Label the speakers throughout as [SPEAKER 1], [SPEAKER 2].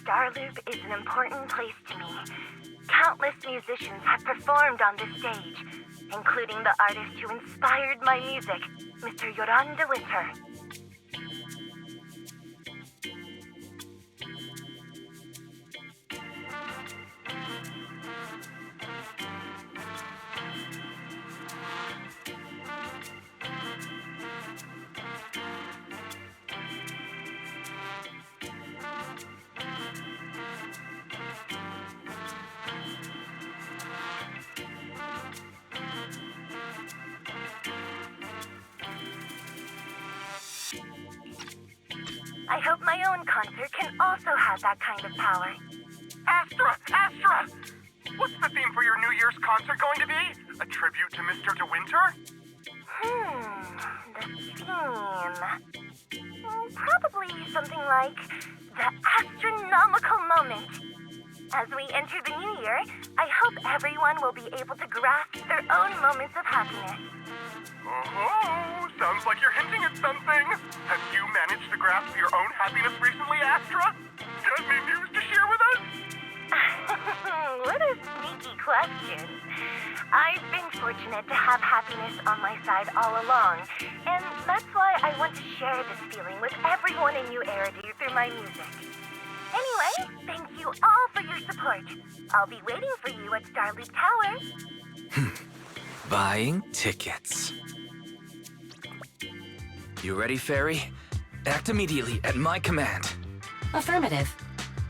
[SPEAKER 1] Starloop is an important place to me. Countless musicians have performed on this stage, including the artist who inspired my music, Mr. Yoran de Winter. I hope my own concert can also have that kind of power.
[SPEAKER 2] Astra! What's the theme for your New Year's concert going to be? A tribute to Mr. De Winter?
[SPEAKER 1] The theme... Probably something like the astronomical moment. As we enter the new year, I hope everyone will be able to grasp their own moments of happiness.
[SPEAKER 2] Oh, sounds like you're hinting at something. Have you managed to grasp your own happiness recently, Astra? Got any news to share with us?
[SPEAKER 1] What a sneaky question. I've been fortunate to have happiness on my side all along, and that's why I want to share this feeling with everyone in New Eridu through my music. Anyway, thank you all for your support. I'll be waiting for you at Starloop Tower.
[SPEAKER 3] Buying tickets. You ready, Fairy? Act immediately at my command.
[SPEAKER 4] Affirmative.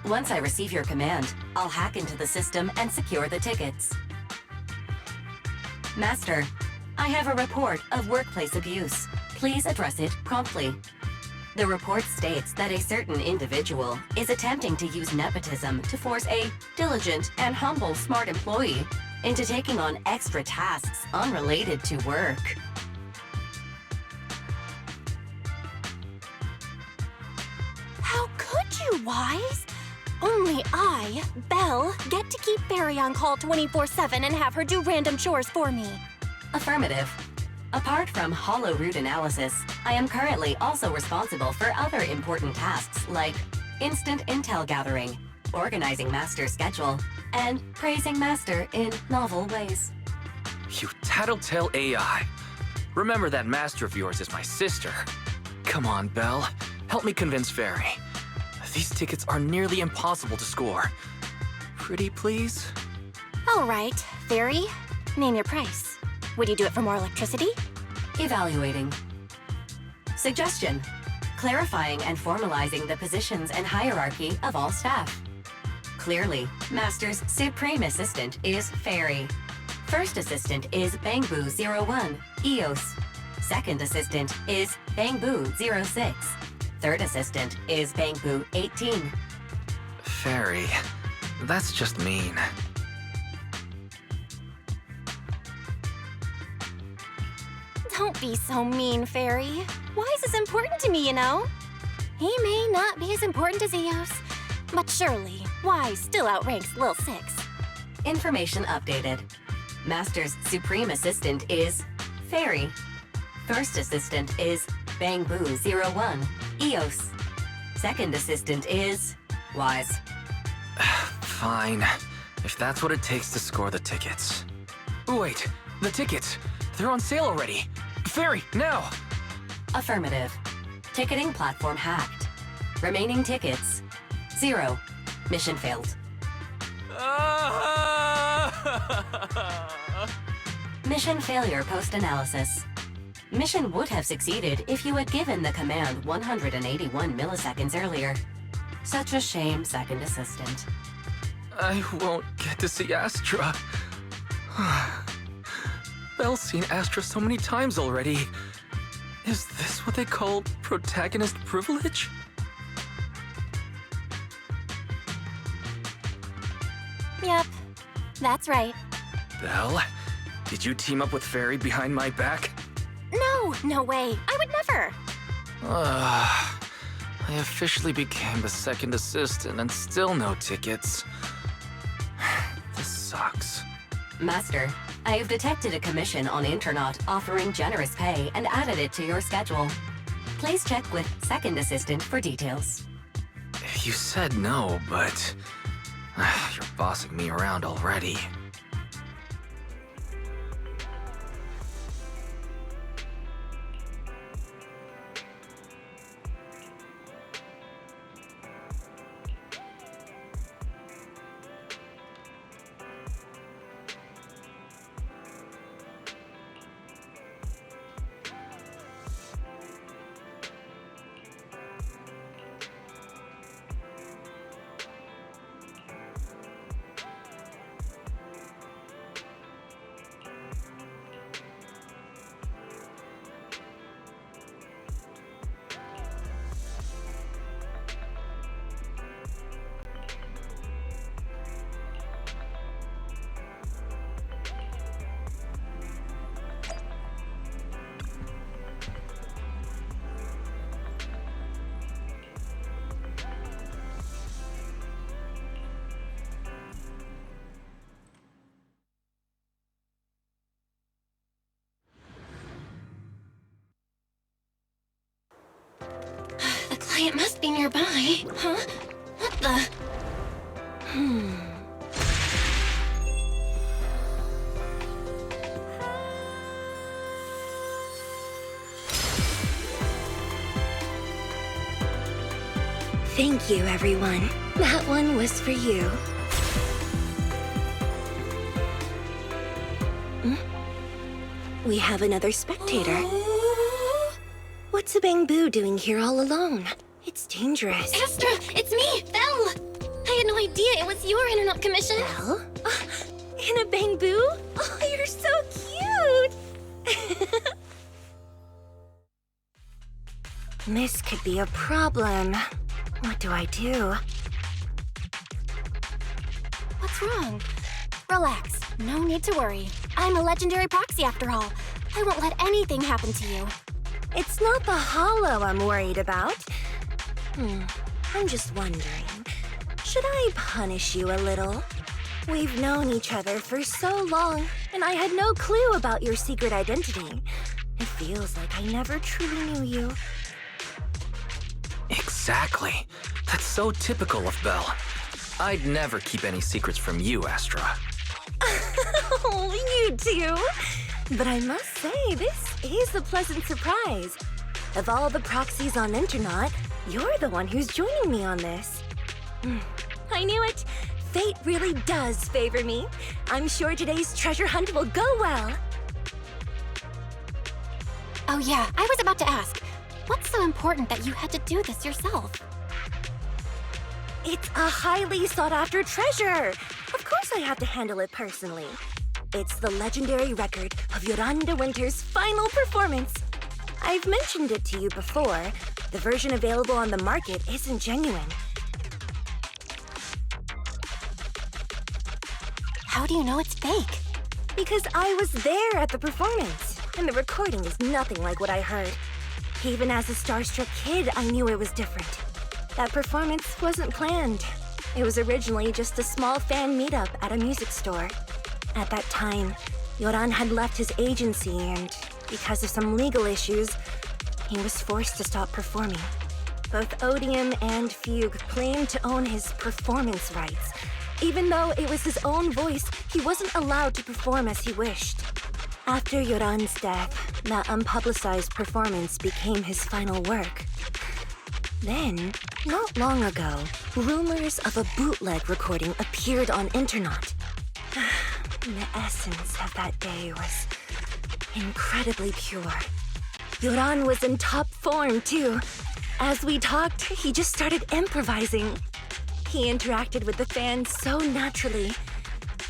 [SPEAKER 4] Once I receive your command, I'll hack into the system and secure the tickets. Master, I have a report of workplace abuse. Please address it promptly. The report states that a certain individual is attempting to use nepotism to force a diligent and humble smart employee into taking on extra tasks unrelated to work.
[SPEAKER 5] How could you, Wise? Only I, Belle, get to keep Fairy on call 24/7 and have her do random chores for me.
[SPEAKER 4] Affirmative. Apart from hollow root analysis, I am currently also responsible for other important tasks like instant intel gathering, organizing Master's schedule, and praising Master in novel ways.
[SPEAKER 3] You tattletale AI. Remember that Master of yours is my sister. Come on, Belle. Help me convince Fairy. These tickets are nearly impossible to score. Pretty please?
[SPEAKER 5] All right, Fairy, name your price. Would you do it for more electricity?
[SPEAKER 4] Evaluating. Suggestion. Clarifying and formalizing the positions and hierarchy of all staff. Clearly, Master's Supreme Assistant is Fairy. First Assistant is Bangbu01, EOS. Second Assistant is Bangbu06. Third Assistant is Bangbu18.
[SPEAKER 3] Fairy, that's just mean.
[SPEAKER 5] Don't be so mean, Fairy. Wise is important to me, you know. He may not be as important as Eos, but surely Wise still outranks Lil Six.
[SPEAKER 4] Information updated. Master's Supreme Assistant is Fairy. First Assistant is Bangbu01, EOS. Second Assistant is Wise.
[SPEAKER 3] Fine, if that's what it takes to score the tickets. Wait, the tickets! They're on sale already! Fairy, now!
[SPEAKER 4] Affirmative. Ticketing platform hacked. Remaining tickets, 0. Mission failed. Mission failure post-analysis. Mission would have succeeded if you had given the command 181 milliseconds earlier. Such a shame, Second Assistant.
[SPEAKER 3] I won't get to see Astra. Belle's seen Astra so many times already. Is this what they call protagonist privilege?
[SPEAKER 5] Yep, that's right.
[SPEAKER 3] Belle, did you team up with Fairy behind my back?
[SPEAKER 5] No way. I would never.
[SPEAKER 3] I officially became the second assistant and still no tickets. This sucks.
[SPEAKER 4] Master, I have detected a commission on Internet offering generous pay and added it to your schedule. Please check with Second Assistant for details.
[SPEAKER 3] You said no, but you're bossing me around already.
[SPEAKER 5] The client must be nearby. Huh? What the?
[SPEAKER 1] Thank you, everyone. That one was for you. We have another spectator. What's a bamboo doing here all alone? It's dangerous.
[SPEAKER 5] Astra, it's me, Belle! I had no idea it was your internet commission.
[SPEAKER 1] Belle? In a bamboo? Oh, you're so cute! This could be a problem. What do I do?
[SPEAKER 5] What's wrong? Relax. No need to worry. I'm a legendary proxy after all. I won't let anything happen to you.
[SPEAKER 1] It's not the hollow I'm worried about. I'm just wondering, should I punish you a little? We've known each other for so long, and I had no clue about your secret identity. It feels like I never truly knew you.
[SPEAKER 3] Exactly. That's so typical of Belle. I'd never keep any secrets from you, Astra.
[SPEAKER 1] Oh, you do? But I must say, this is a pleasant surprise. Of all the proxies on Internet, you're the one who's joining me on this. I knew it. Fate really does favor me. I'm sure today's treasure hunt will go well.
[SPEAKER 5] Oh yeah, I was about to ask. What's so important that you had to do this yourself?
[SPEAKER 1] It's a highly sought-after treasure. Of course I have to handle it personally. It's the legendary record of Yolanda Winter's final performance. I've mentioned it to you before. The version available on the market isn't genuine.
[SPEAKER 5] How do you know it's fake?
[SPEAKER 1] Because I was there at the performance, and the recording is nothing like what I heard. Even as a starstruck kid, I knew it was different. That performance wasn't planned. It was originally just a small fan meetup at a music store. At that time, Yoran had left his agency and, because of some legal issues, he was forced to stop performing. Both Odium and Fugue claimed to own his performance rights. Even though it was his own voice, he wasn't allowed to perform as he wished. After Yoran's death, that unpublicized performance became his final work. Then, not long ago, rumors of a bootleg recording appeared on Internet. The essence of that day was incredibly pure. Yoran was in top form, too. As we talked, he just started improvising. He interacted with the fans so naturally.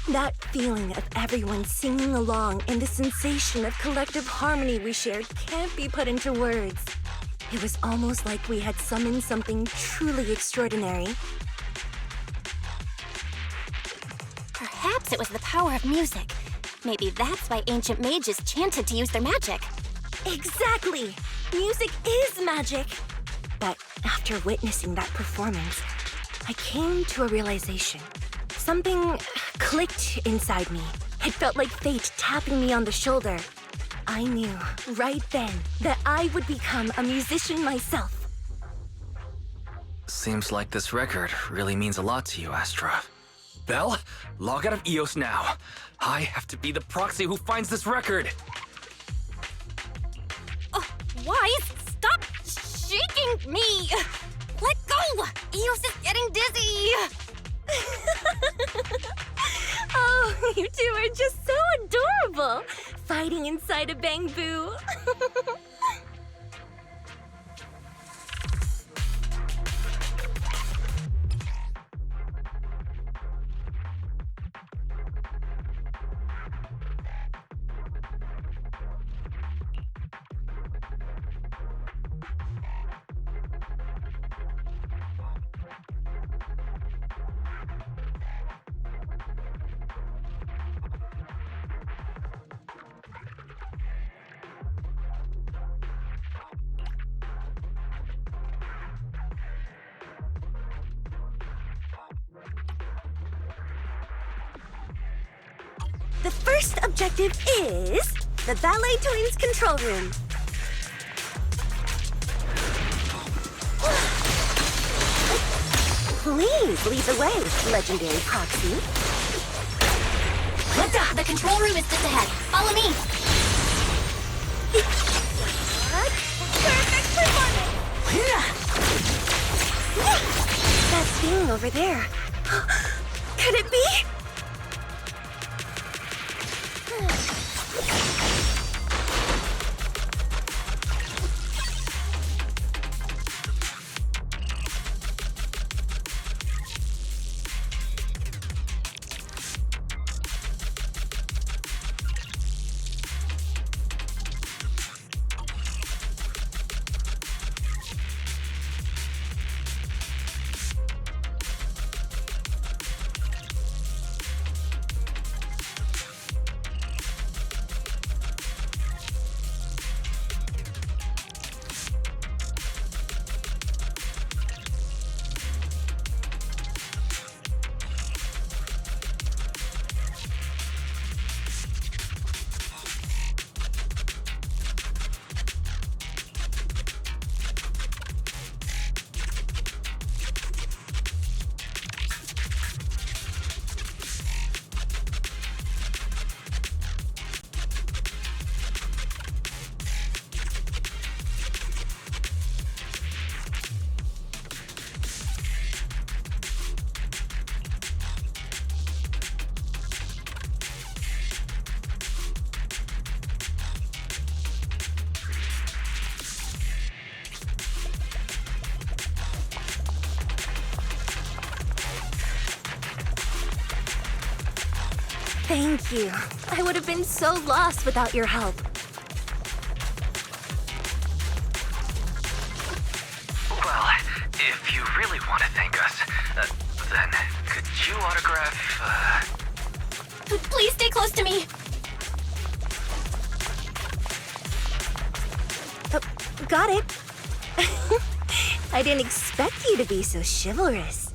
[SPEAKER 1] That feeling of everyone singing along and the sensation of collective harmony we shared can't be put into words. It was almost like we had summoned something truly extraordinary.
[SPEAKER 5] Perhaps it was the power of music. Maybe that's why ancient mages chanted to use their magic.
[SPEAKER 1] Exactly! Music is magic! But after witnessing that performance, I came to a realization. Something clicked inside me. It felt like fate tapping me on the shoulder. I knew right then that I would become a musician myself.
[SPEAKER 3] Seems like this record really means a lot to you, Astra. Belle, log out of EOS now. I have to be the proxy who finds this record.
[SPEAKER 5] Oh, Wise, stop shaking me! Let go! Eos is getting dizzy! Oh, you two are just so adorable! Fighting inside a bamboo.
[SPEAKER 6] The first objective is the Ballet Twins control room. Please lead the way, legendary proxy.
[SPEAKER 5] The control room is just ahead. Follow me.
[SPEAKER 6] Perfect performance! That thing over there. Could it be? Thank you. I would have been so lost without your help.
[SPEAKER 3] Well, if you really want to thank us, then could you autograph,
[SPEAKER 5] Please stay close to me.
[SPEAKER 6] Got it. I didn't expect you to be so chivalrous.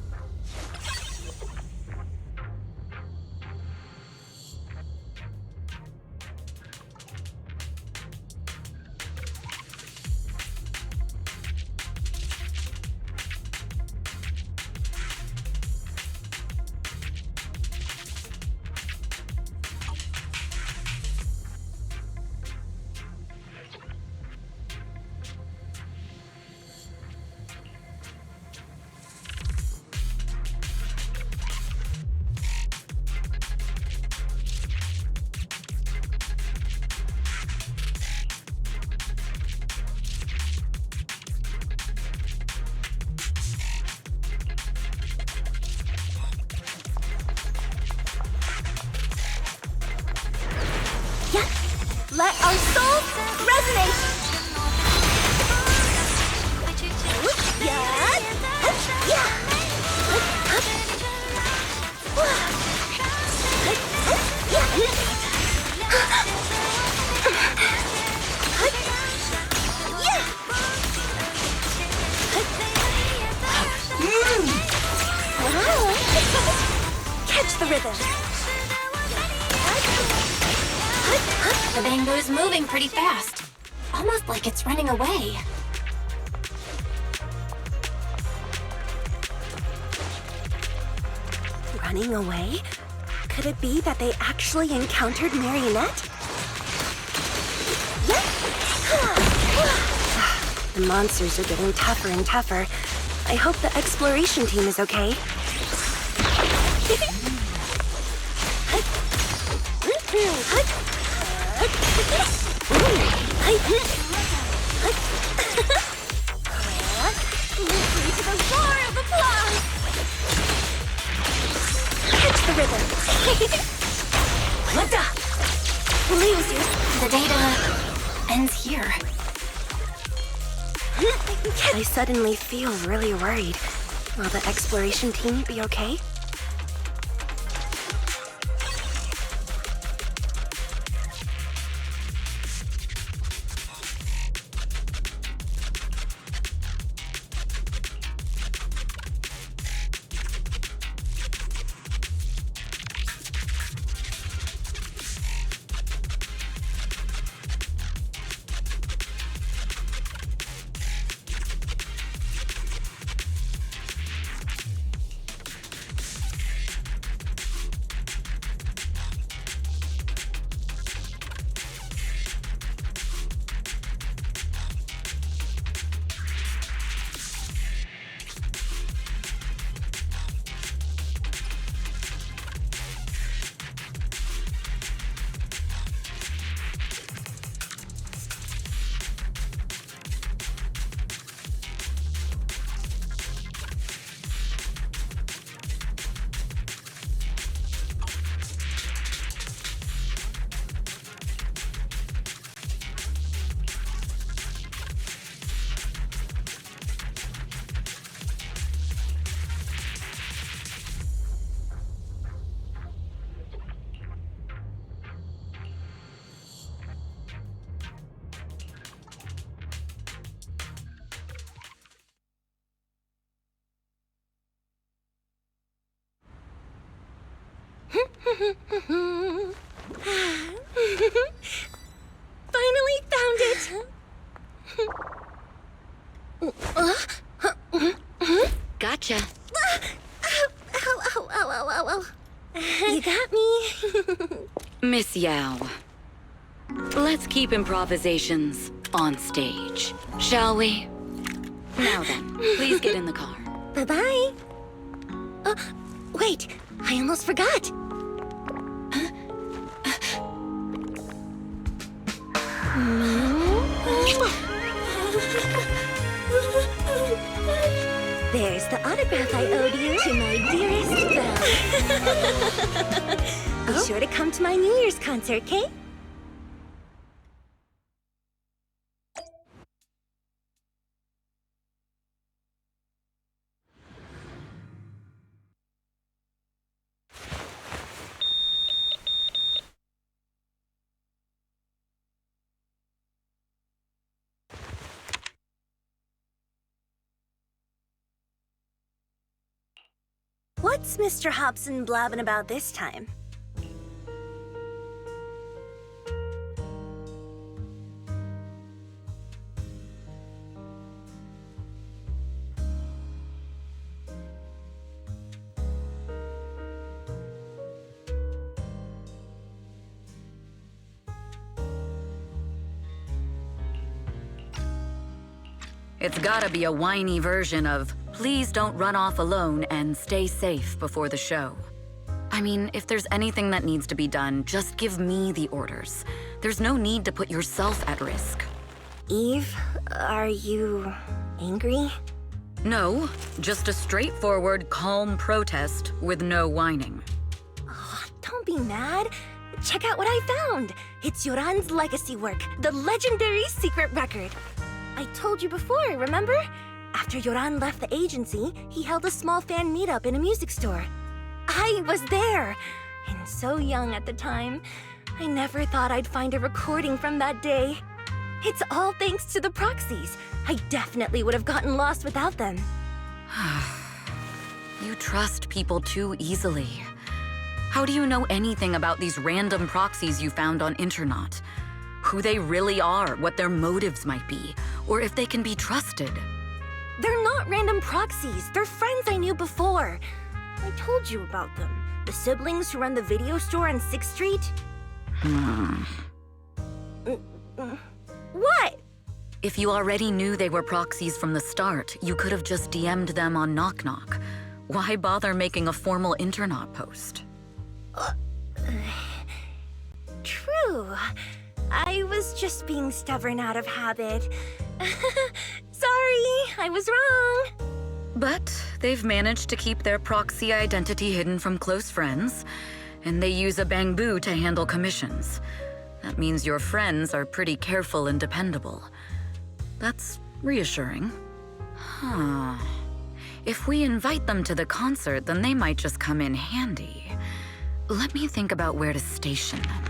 [SPEAKER 6] Let our souls resonate! Catch the rhythm!
[SPEAKER 5] The bamboo's moving pretty fast. Almost like it's running away.
[SPEAKER 6] running away? Could it be that they actually encountered Marionette? The monsters are getting tougher and tougher. I hope the exploration team is okay.
[SPEAKER 5] Listen to the roar of applause!
[SPEAKER 6] Catch the rhythm.
[SPEAKER 5] The data ends here.
[SPEAKER 6] I suddenly feel really worried. Will the exploration team be okay? Finally found it!
[SPEAKER 4] Gotcha.
[SPEAKER 6] Ow. You got me.
[SPEAKER 7] Miss Yao, let's keep improvisations on stage, shall we? Now then, please get in the car.
[SPEAKER 6] Bye-bye. Wait, I almost forgot. There's the autograph I owed you to my dearest Belle. Be sure to come to my New Year's concert, okay? What's Mr. Hobson blabbing about this time?
[SPEAKER 7] It's gotta be a whiny version of, please don't run off alone and stay safe before the show. I mean, if there's anything that needs to be done, just give me the orders. There's no need to put yourself at risk.
[SPEAKER 6] Eve, are you angry?
[SPEAKER 7] No, just a straightforward, calm protest with no whining.
[SPEAKER 6] Oh, don't be mad. Check out what I found. It's Yoran's legacy work, the legendary secret record. I told you before, remember? After Yoran left the agency, he held a small fan meetup in a music store. I was there, and so young at the time. I never thought I'd find a recording from that day. It's all thanks to the proxies. I definitely would have gotten lost without them.
[SPEAKER 7] You trust people too easily. How do you know anything about these random proxies you found on Internet? Who they really are, what their motives might be, or if they can be trusted?
[SPEAKER 6] They're not random proxies. They're friends I knew before. I told you about them. The siblings who run the video store on 6th Street? What?
[SPEAKER 7] If you already knew they were proxies from the start, you could have just DM'd them on Knock Knock. Why bother making a formal Internaut post?
[SPEAKER 6] True. I was just being stubborn out of habit. Sorry, I was wrong.
[SPEAKER 7] But they've managed to keep their proxy identity hidden from close friends, and they use a bamboo to handle commissions. That means your friends are pretty careful and dependable. That's reassuring. Huh. If we invite them to the concert, then they might just come in handy. Let me think about where to station them.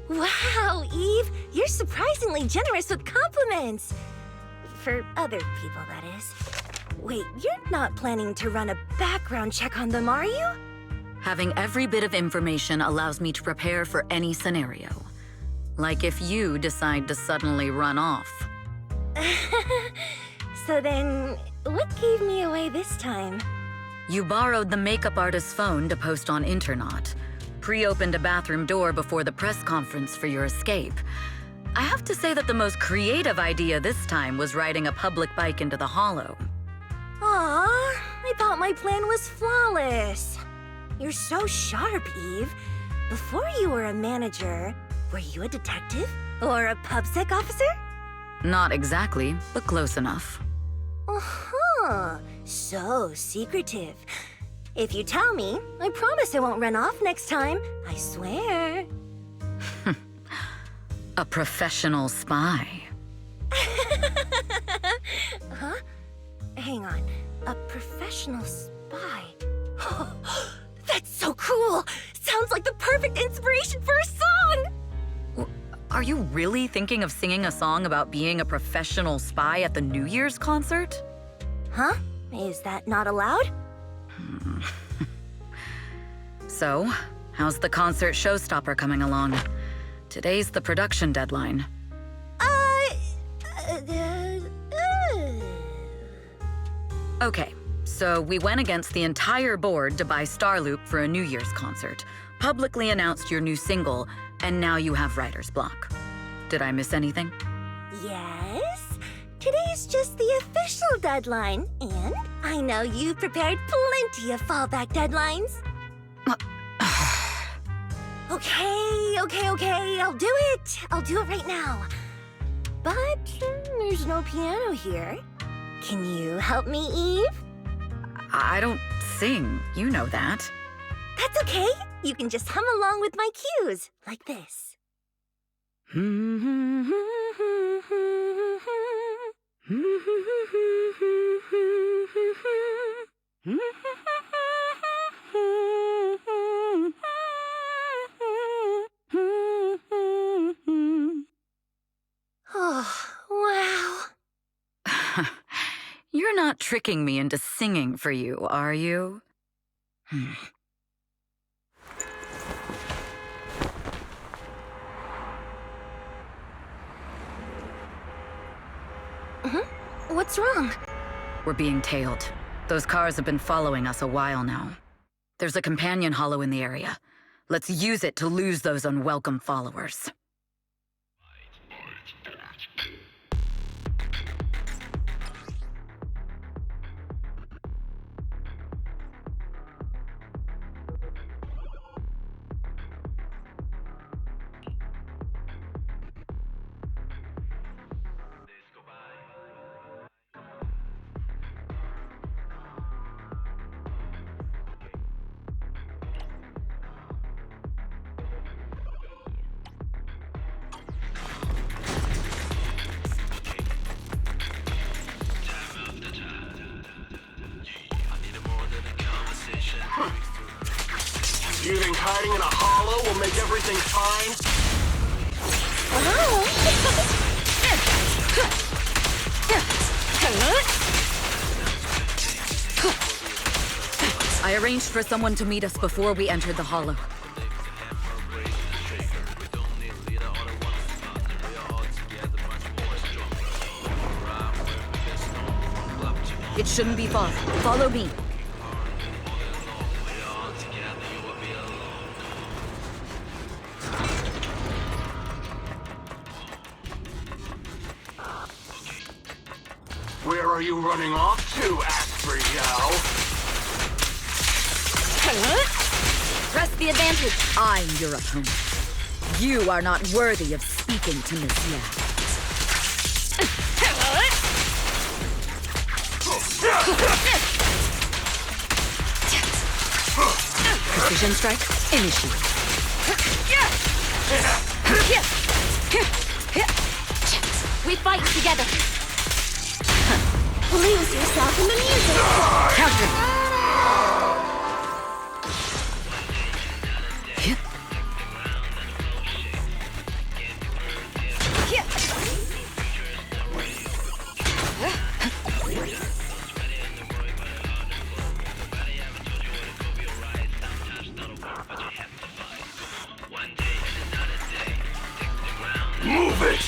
[SPEAKER 6] Wow, Eve, you're surprisingly generous with compliments. For other people, that is. Wait, you're not planning to run a background check on them, are you?
[SPEAKER 7] Having every bit of information allows me to prepare for any scenario. Like if you decide to suddenly run off.
[SPEAKER 6] So then, what gave me away this time?
[SPEAKER 7] You borrowed the makeup artist's phone to post on Internaut, pre-opened a bathroom door before the press conference for your escape. I have to say that the most creative idea this time was riding a public bike into the hollow.
[SPEAKER 6] Aw, I thought my plan was flawless. You're so sharp, Eve. Before you were a manager, were you a detective? Or a PubSec officer?
[SPEAKER 7] Not exactly, but close enough.
[SPEAKER 6] Uh-huh. So secretive. If you tell me, I promise I won't run off next time. I swear.
[SPEAKER 7] A professional spy.
[SPEAKER 6] Huh? Hang on. A professional spy. That's so cool! Sounds like the perfect inspiration for a song!
[SPEAKER 7] Are you really thinking of singing a song about being a professional spy at the New Year's concert?
[SPEAKER 6] Huh? Is that not allowed?
[SPEAKER 7] So, how's the concert showstopper coming along? Today's the production deadline. Okay, so we went against the entire board to buy Starloop for a New Year's concert, publicly announced your new single, and now you have writer's block. Did I miss anything?
[SPEAKER 6] Yes. Today's just the official deadline, and I know you've prepared plenty of fallback deadlines. Okay, I'll do it. I'll do it right now. But there's no piano here. Can you help me, Eve?
[SPEAKER 7] I don't sing, you know that.
[SPEAKER 6] That's okay. You can just hum along with my cues, like this. Oh, wow.
[SPEAKER 7] You're not tricking me into singing for you, are you?
[SPEAKER 6] What's wrong?
[SPEAKER 7] We're being tailed. Those cars have been following us a while now. There's a companion hollow in the area. Let's use it to lose those unwelcome followers.
[SPEAKER 2] You think hiding in a hollow will make everything fine?
[SPEAKER 7] I arranged for someone to meet us before we entered the hollow. It shouldn't be far. Follow me.
[SPEAKER 2] Where are you running off to, Astra-yo?
[SPEAKER 7] Press the advantage. I'm your opponent. You are not worthy of speaking to Miss Yao. Precision strike, initiate.
[SPEAKER 5] We fight together.
[SPEAKER 6] Lose yourself in the music.
[SPEAKER 7] Counter.
[SPEAKER 2] Move it!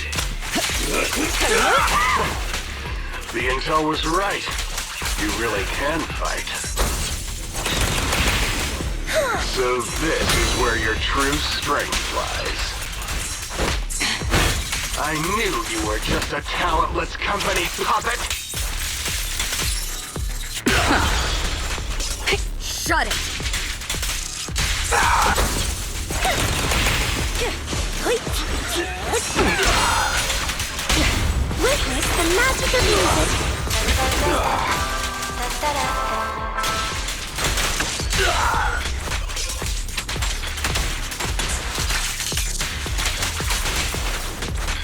[SPEAKER 2] The intel was right. You really can fight. So this is where your true strength lies. I knew you were just a talentless company puppet!
[SPEAKER 7] Shut it.
[SPEAKER 6] Witness the magic of music.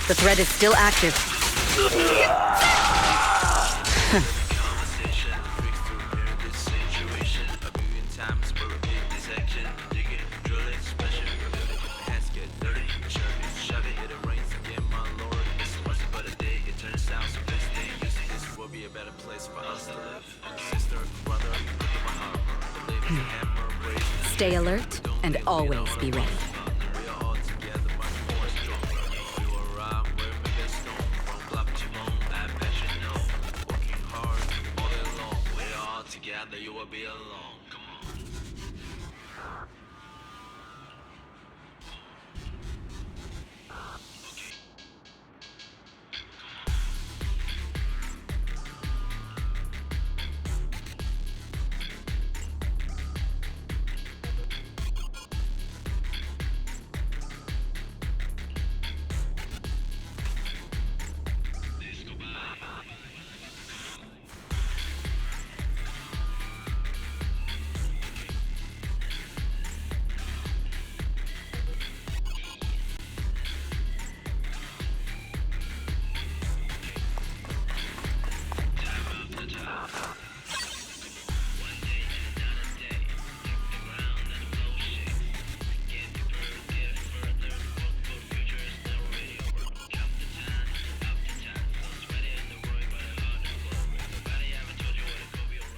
[SPEAKER 7] The threat is still active. Stay alert and always be ready.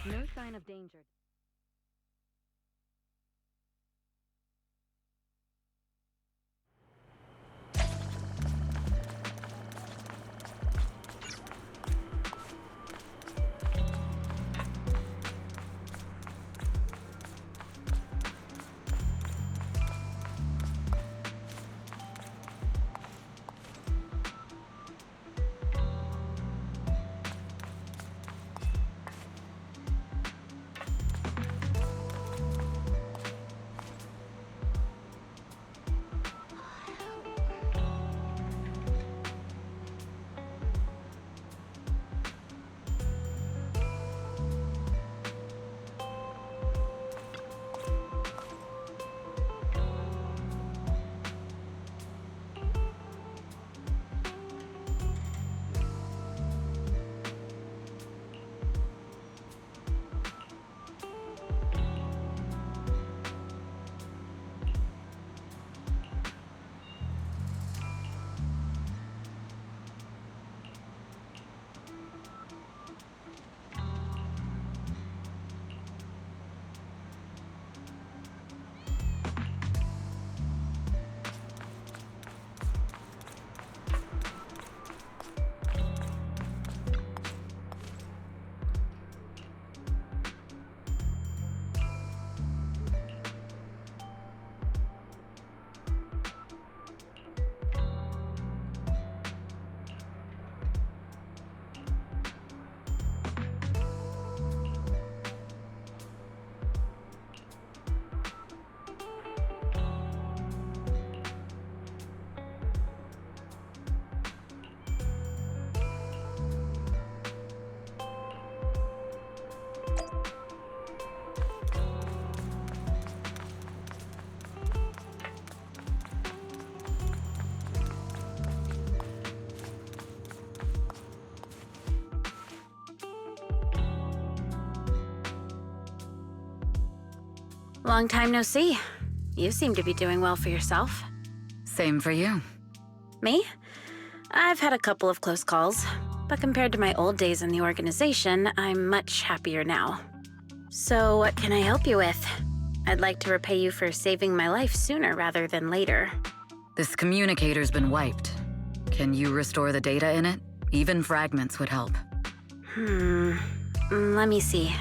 [SPEAKER 7] No sign of danger.
[SPEAKER 8] Long time no see. You seem to be doing well for yourself.
[SPEAKER 7] Same for you.
[SPEAKER 8] Me? I've had a couple of close calls, but compared to my old days in the organization, I'm much happier now. So what can I help you with? I'd like to repay you for saving my life sooner rather than later.
[SPEAKER 7] This communicator's been wiped. Can you restore the data in it? Even fragments would help.
[SPEAKER 8] Let me see.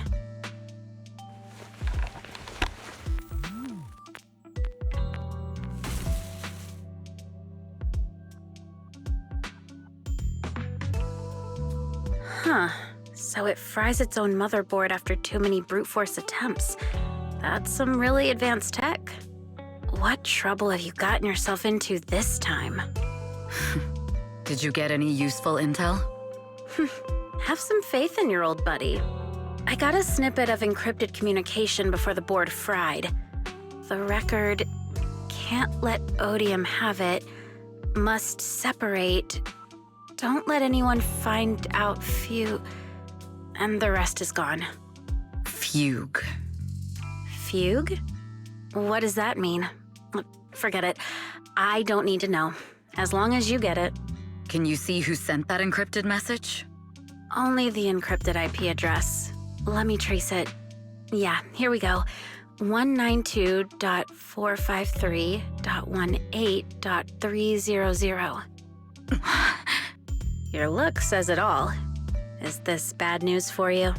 [SPEAKER 8] So it fries its own motherboard after too many brute force attempts. That's some really advanced tech. What trouble have you gotten yourself into this time?
[SPEAKER 7] Did you get any useful intel?
[SPEAKER 8] Have some faith in your old buddy. I got a snippet of encrypted communication before the board fried. The record can't let Odium have it, must separate, don't let anyone find out and the rest is gone.
[SPEAKER 7] Fugue.
[SPEAKER 8] Fugue? What does that mean? Forget it. I don't need to know. As long as you get it.
[SPEAKER 7] Can you see who sent that encrypted message?
[SPEAKER 8] Only the encrypted IP address. Let me trace it. Yeah, here we go. 192.453.18.300. Your look says it all. Is this bad news for you?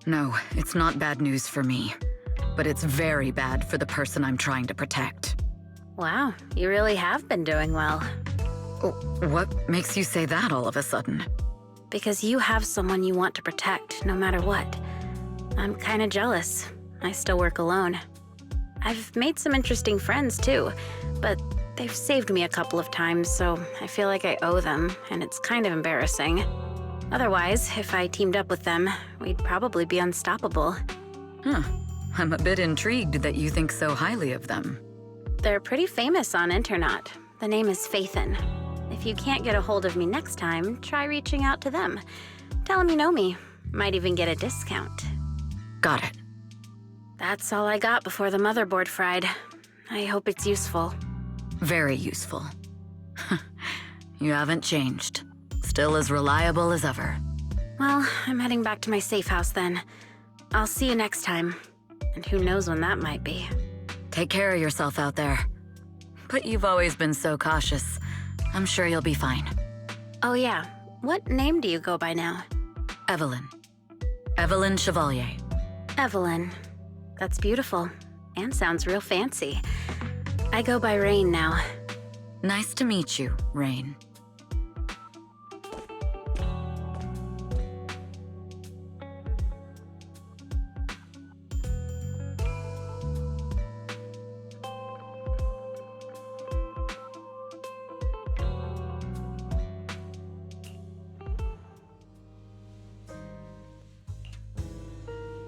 [SPEAKER 7] No, it's not bad news for me. But it's very bad for the person I'm trying to protect.
[SPEAKER 8] Wow, you really have been doing well.
[SPEAKER 7] What makes you say that all of a sudden?
[SPEAKER 8] Because you have someone you want to protect, no matter what. I'm kinda jealous. I still work alone. I've made some interesting friends, too, but they've saved me a couple of times, so I feel like I owe them, and it's kind of embarrassing. Otherwise, if I teamed up with them, we'd probably be unstoppable.
[SPEAKER 7] I'm a bit intrigued that you think so highly of them.
[SPEAKER 8] They're pretty famous on internet. The name is Faithin. If you can't get a hold of me next time, try reaching out to them. Tell them you know me. Might even get a discount.
[SPEAKER 7] Got it.
[SPEAKER 8] That's all I got before the motherboard fried. I hope it's useful.
[SPEAKER 7] Very useful. You haven't changed. Still as reliable as ever.
[SPEAKER 8] Well, I'm heading back to my safe house then. I'll see you next time. And who knows when that might be.
[SPEAKER 7] Take care of yourself out there. But you've always been so cautious. I'm sure you'll be fine.
[SPEAKER 8] Oh yeah, what name do you go by now?
[SPEAKER 7] Evelyn. Evelyn Chevalier.
[SPEAKER 8] Evelyn. That's beautiful. And sounds real fancy. I go by Rain now.
[SPEAKER 7] Nice to meet you, Rain.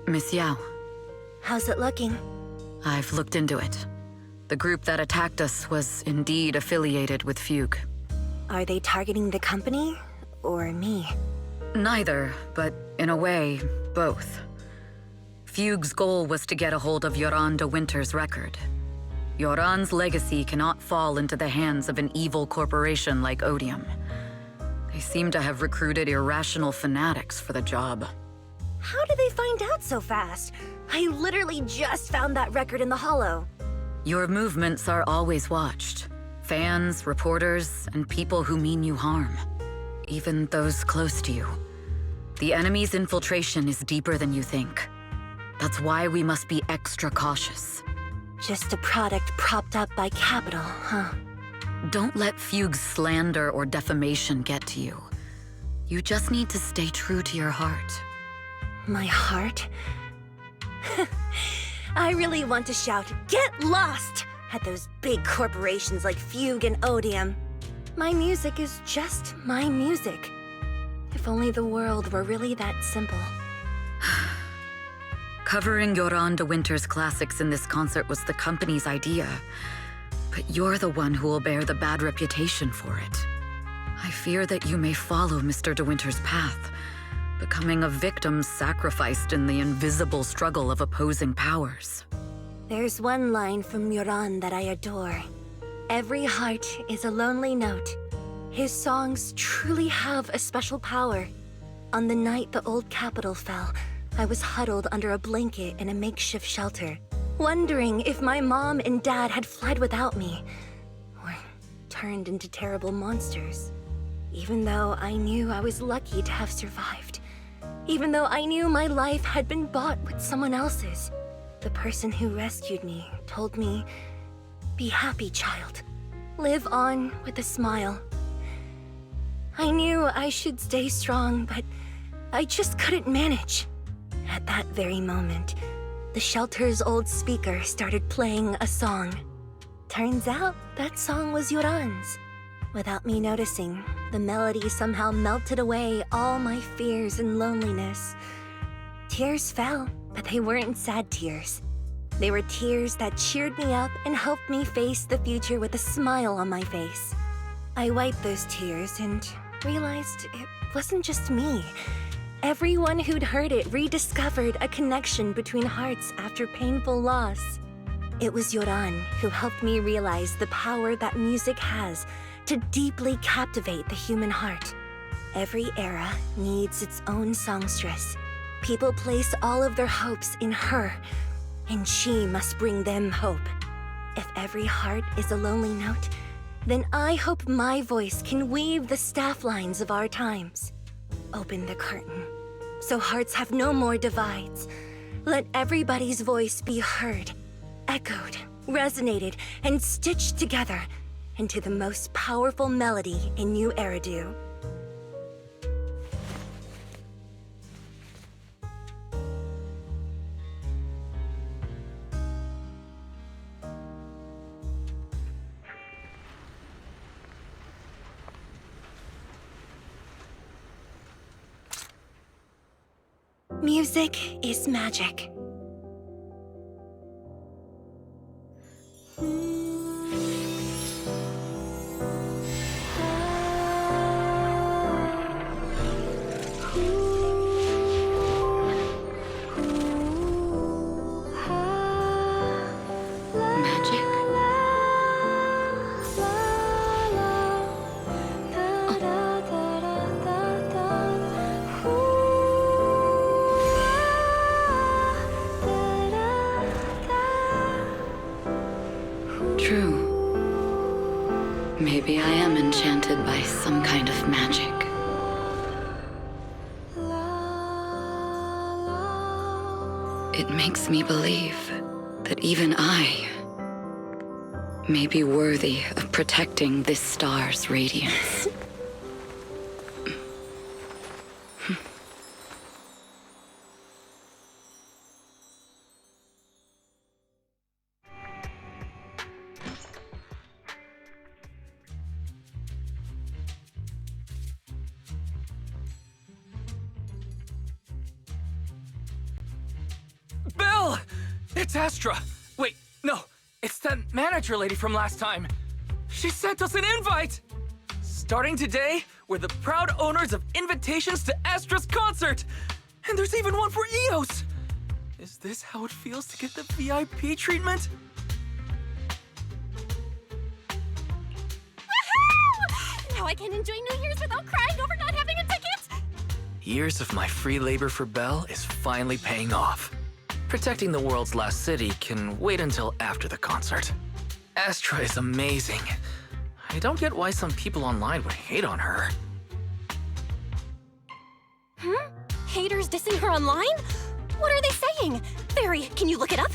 [SPEAKER 7] Miss Yao.
[SPEAKER 6] How's it looking?
[SPEAKER 7] I've looked into it. The group that attacked us was indeed affiliated with Fugue.
[SPEAKER 6] Are they targeting the company or me?
[SPEAKER 7] Neither, but in a way, both. Fugue's goal was to get a hold of Yoran de Winter's record. Yoran's legacy cannot fall into the hands of an evil corporation like Odium. They seem to have recruited irrational fanatics for the job.
[SPEAKER 6] How did they find out so fast? I literally just found that record in the hollow.
[SPEAKER 7] Your movements are always watched. Fans, reporters, and people who mean you harm. Even those close to you. The enemy's infiltration is deeper than you think. That's why we must be extra cautious.
[SPEAKER 6] Just a product propped up by capital, huh?
[SPEAKER 7] Don't let Fugue's slander or defamation get to you. You just need to stay true to your heart.
[SPEAKER 6] My heart? I really want to shout, "Get lost!" at those big corporations like Fugue and Odium. My music is just my music. If only the world were really that simple.
[SPEAKER 7] Covering Yoran de Winter's classics in this concert was the company's idea. But you're the one who will bear the bad reputation for it. I fear that you may follow Mr. de Winter's path, becoming a victim sacrificed in the invisible struggle of opposing powers.
[SPEAKER 6] There's one line from Yoran that I adore. Every heart is a lonely note. His songs truly have a special power. On the night the old capital fell, I was huddled under a blanket in a makeshift shelter, wondering if my mom and dad had fled without me, or turned into terrible monsters. Even though I knew I was lucky to have survived. Even though I knew my life had been bought with someone else's. The person who rescued me told me, "Be happy, child. Live on with a smile." I knew I should stay strong, but I just couldn't manage. At that very moment, the shelter's old speaker started playing a song. Turns out that song was Yoran's. Without me noticing, the melody somehow melted away all my fears and loneliness. Tears fell, but they weren't sad tears. They were tears that cheered me up and helped me face the future with a smile on my face. I wiped those tears and realized it wasn't just me. Everyone who'd heard it rediscovered a connection between hearts after painful loss. It was Yoran who helped me realize the power that music has to deeply captivate the human heart. Every era needs its own songstress. People place all of their hopes in her, and she must bring them hope. If every heart is a lonely note, then I hope my voice can weave the staff lines of our times. Open the curtain, so hearts have no more divides. Let everybody's voice be heard, echoed, resonated, and stitched together into the most powerful melody in New Eridu. Music is magic.
[SPEAKER 7] True. Maybe I am enchanted by some kind of magic. It makes me believe that even I may be worthy of protecting this star's radiance.
[SPEAKER 3] Belle! It's Astra! Wait, no, it's that manager lady from last time. She sent us an invite! Starting today, we're the proud owners of invitations to Astra's concert! And there's even one for Eos! Is this how it feels to get the VIP treatment?
[SPEAKER 5] Woohoo! Now I can enjoy New Year's without crying over not having a ticket!
[SPEAKER 3] Years of my free labor for Belle is finally paying off. Protecting the world's last city can wait until after the concert. Astra is amazing. I don't get why some people online would hate on her.
[SPEAKER 5] Haters dissing her online? What are they saying? Barry, can you look it up?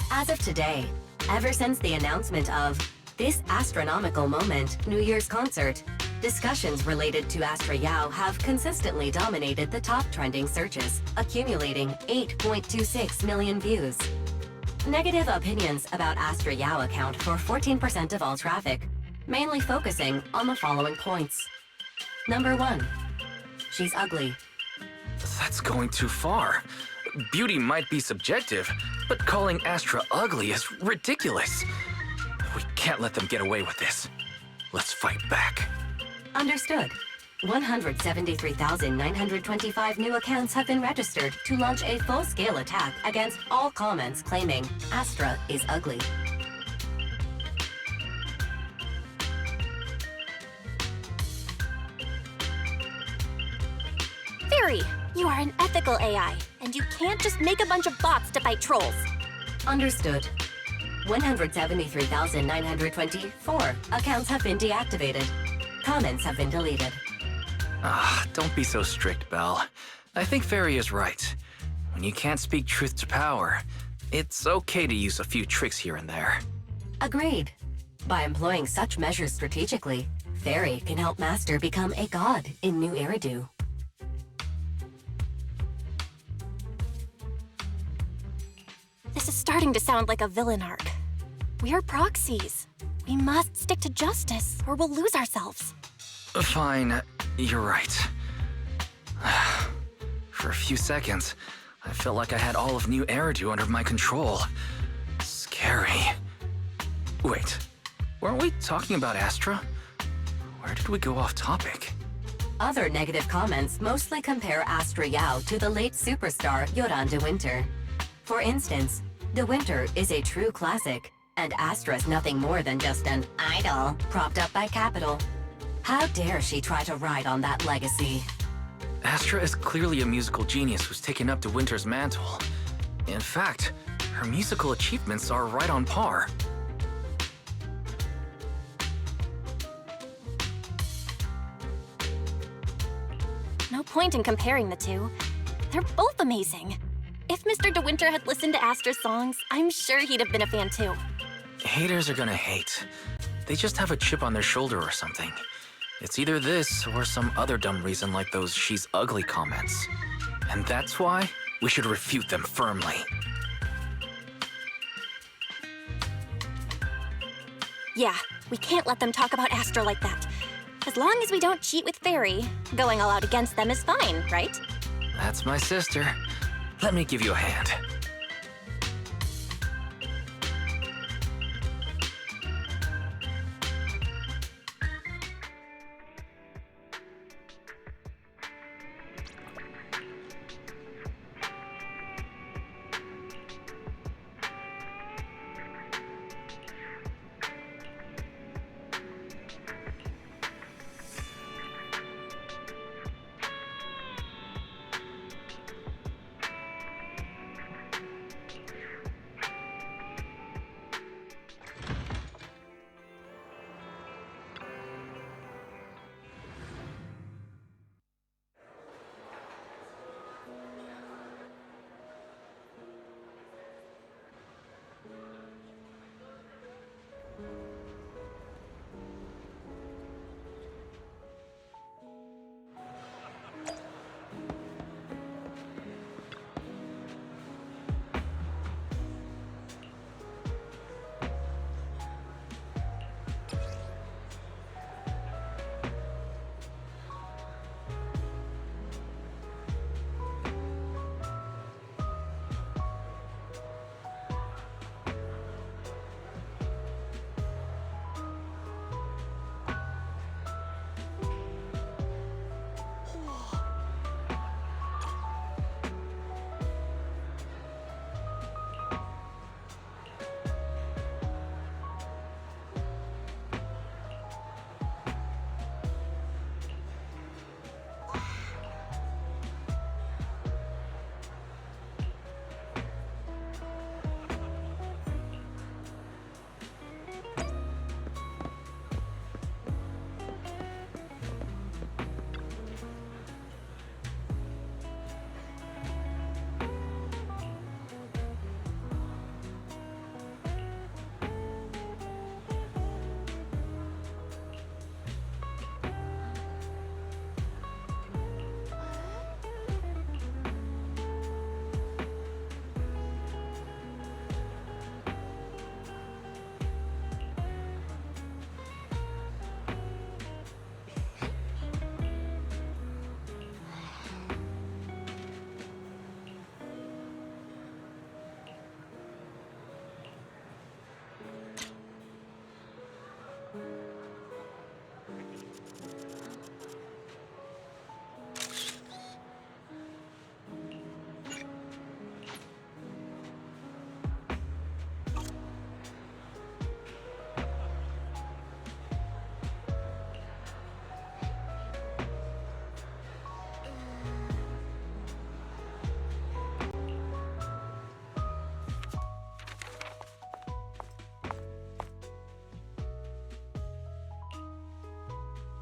[SPEAKER 4] As of today, ever since the announcement of this astronomical moment, New Year's concert, discussions related to Astra Yao have consistently dominated the top trending searches, accumulating 8.26 million views. Negative opinions about Astra Yao account for 14% of all traffic, mainly focusing on the following points. Number 1, she's ugly.
[SPEAKER 3] That's going too far. Beauty might be subjective, but calling Astra ugly is ridiculous. We can't let them get away with this. Let's fight back.
[SPEAKER 4] Understood. 173,925 new accounts have been registered to launch a full-scale attack against all comments claiming Astra is ugly.
[SPEAKER 5] Fairy, you are an ethical AI, and you can't just make a bunch of bots to fight trolls.
[SPEAKER 4] Understood. 173,924 accounts have been deactivated. Comments have been deleted.
[SPEAKER 3] Don't be so strict, Belle. I think Fairy is right. When you can't speak truth to power, it's okay to use a few tricks here and there.
[SPEAKER 4] Agreed. By employing such measures strategically, Fairy can help Master become a god in New Eridu.
[SPEAKER 5] This is starting to sound like a villain arc. We're proxies. We must stick to justice, or we'll lose ourselves.
[SPEAKER 3] Fine, you're right. For a few seconds, I felt like I had all of New Eridu under my control. Scary. Wait, weren't we talking about Astra? Where did we go off topic?
[SPEAKER 4] Other negative comments mostly compare Astra Yao to the late superstar Yoran de Winter. For instance, De Winter is a true classic, and Astra's nothing more than just an idol propped up by capital. How dare she try to ride on that legacy?
[SPEAKER 3] Astra is clearly a musical genius who's taken up De Winter's mantle. In fact, her musical achievements are right on par.
[SPEAKER 5] No point in comparing the two. They're both amazing. If Mr. De Winter had listened to Astra's songs, I'm sure he'd have been a fan too.
[SPEAKER 3] Haters are gonna hate. They just have a chip on their shoulder or something. It's either this or some other dumb reason like those "she's ugly" comments. And that's why we should refute them firmly.
[SPEAKER 5] Yeah, we can't let them talk about Astra like that. As long as we don't cheat with Fairy, going all out against them is fine, right?
[SPEAKER 3] That's my sister. Let me give you a hand.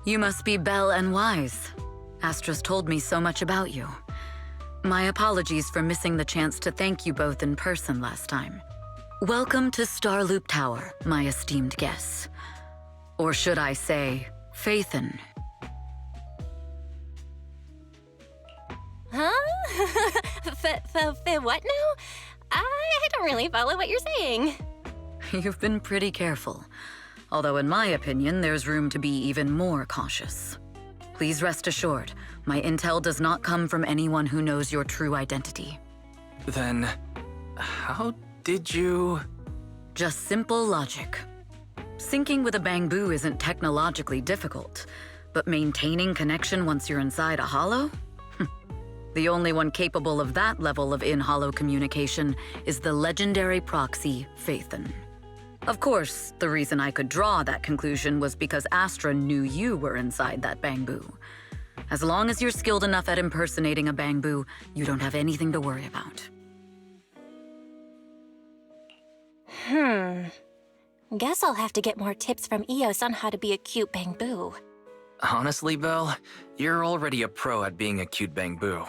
[SPEAKER 7] You must be Belle and Wise. Astra's told me so much about you. My apologies for missing the chance to thank you both in person last time. Welcome to Starloop Tower, my esteemed guests. Or should I say, Phaethon.
[SPEAKER 5] Huh? What now? I don't really follow what you're saying.
[SPEAKER 7] You've been pretty careful. Although in my opinion, there's room to be even more cautious. Please rest assured, my intel does not come from anyone who knows your true identity.
[SPEAKER 3] Then, how did you...
[SPEAKER 7] Just simple logic. Syncing with a bamboo isn't technologically difficult, but maintaining connection once you're inside a hollow? The only one capable of that level of in-hollow communication is the legendary proxy, Phaethon. Of course, the reason I could draw that conclusion was because Astra knew you were inside that bamboo. As long as you're skilled enough at impersonating a bamboo, you don't have anything to worry about.
[SPEAKER 5] Guess I'll have to get more tips from Eos on how to be a cute bamboo.
[SPEAKER 3] Honestly, Belle, you're already a pro at being a cute bamboo.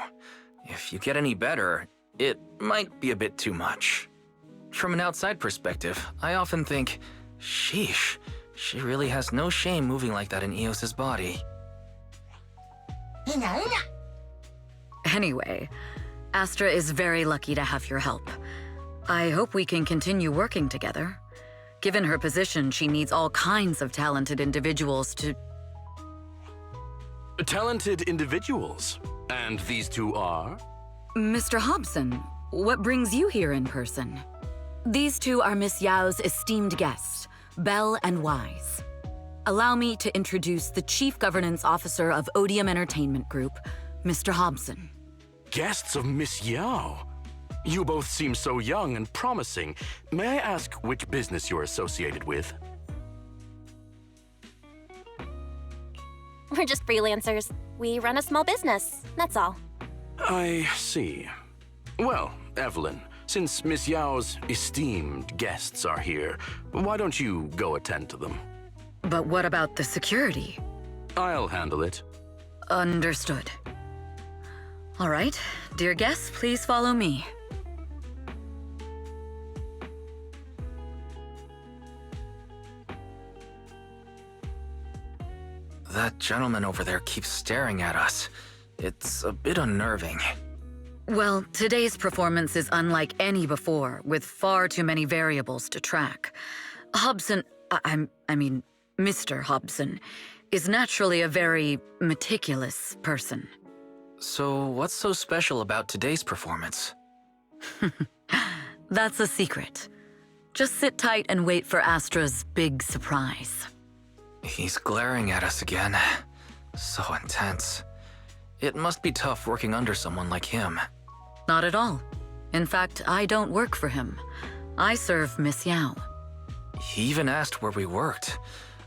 [SPEAKER 3] If you get any better, it might be a bit too much. From an outside perspective, I often think, sheesh, she really has no shame moving like that in Eos's body.
[SPEAKER 7] Anyway, Astra is very lucky to have your help. I hope we can continue working together. Given her position, she needs all kinds of talented individuals to...
[SPEAKER 9] Talented individuals? And these two are?
[SPEAKER 7] Mr. Hobson, what brings you here in person? These two are Miss Yao's esteemed guests, Belle and Wise. Allow me to introduce the Chief Governance Officer of Odium Entertainment Group, Mr. Hobson.
[SPEAKER 9] Guests of Miss Yao? You both seem so young and promising. May I ask which business you're associated with?
[SPEAKER 5] We're just freelancers. We run a small business, that's all.
[SPEAKER 9] I see. Well, Evelyn, since Miss Yao's esteemed guests are here, why don't you go attend to them?
[SPEAKER 7] But what about the security?
[SPEAKER 9] I'll handle it.
[SPEAKER 7] Understood. All right, dear guests, please follow me.
[SPEAKER 3] That gentleman over there keeps staring at us. It's a bit unnerving.
[SPEAKER 7] Well, today's performance is unlike any before, with far too many variables to track. Hobson, I mean, Mr. Hobson, is naturally a very meticulous person.
[SPEAKER 3] So what's so special about today's performance?
[SPEAKER 7] That's a secret. Just sit tight and wait for Astra's big surprise.
[SPEAKER 3] He's glaring at us again. So intense. It must be tough working under someone like him.
[SPEAKER 7] Not at all. In fact, I don't work for him. I serve Miss Yao.
[SPEAKER 3] He even asked where we worked.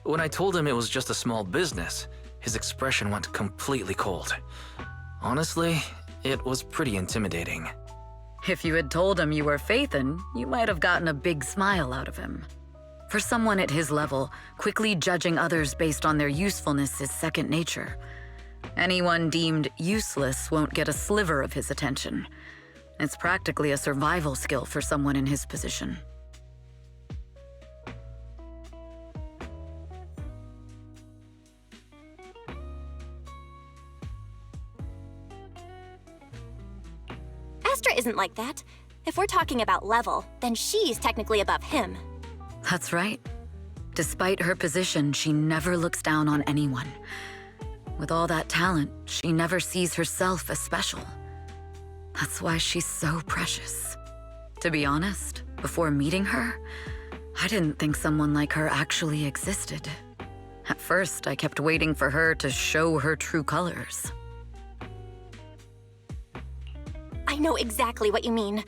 [SPEAKER 3] When I told him it was just a small business, his expression went completely cold. Honestly, it was pretty intimidating.
[SPEAKER 7] If you had told him you were Phaethon, you might have gotten a big smile out of him. For someone at his level, quickly judging others based on their usefulness is second nature. Anyone deemed useless won't get a sliver of his attention. It's practically a survival skill for someone in his position.
[SPEAKER 5] Astra isn't like that. If we're talking about level, then she's technically above him.
[SPEAKER 7] That's right. Despite her position, she never looks down on anyone. With all that talent, she never sees herself as special. That's why she's so precious. To be honest, before meeting her, I didn't think someone like her actually existed. At first, I kept waiting for her to show her true colors.
[SPEAKER 5] I know exactly what you mean.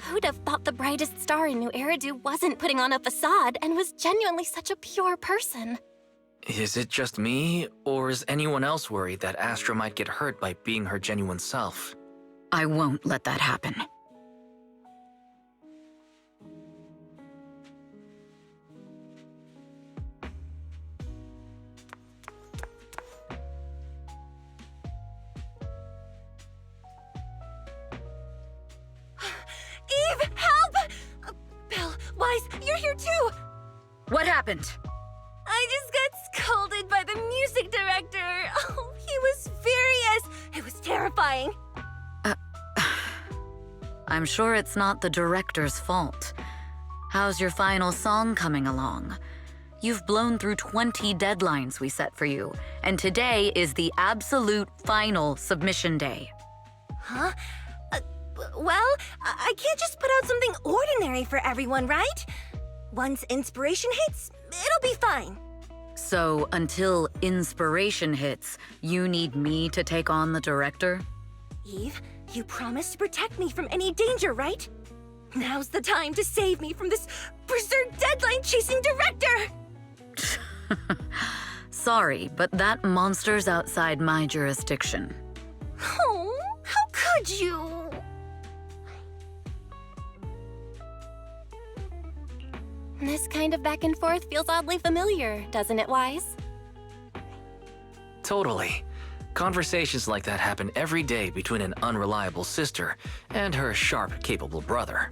[SPEAKER 5] Who'd have thought the brightest star in New Eridu wasn't putting on a facade and was genuinely such a pure person?
[SPEAKER 3] Is it just me, or is anyone else worried that Astra might get hurt by being her genuine self?
[SPEAKER 7] I won't let that happen. What happened?
[SPEAKER 6] I just got scolded by the music director. Oh, he was furious. It was terrifying.
[SPEAKER 7] I'm sure it's not the director's fault. How's your final song coming along? You've blown through 20 deadlines we set for you, and today is the absolute final submission day.
[SPEAKER 6] Huh? Well, I can't just put out something ordinary for everyone, right? Once inspiration hits, it'll be fine.
[SPEAKER 7] So, until inspiration hits, you need me to take on the director?
[SPEAKER 6] Eve, you promised to protect me from any danger, right? Now's the time to save me from this berserk deadline-chasing director!
[SPEAKER 7] Sorry, but that monster's outside my jurisdiction.
[SPEAKER 6] Oh, how could you?
[SPEAKER 5] This kind of back and forth feels oddly familiar, doesn't it, Wise?
[SPEAKER 3] Totally. Conversations like that happen every day between an unreliable sister and her sharp, capable brother.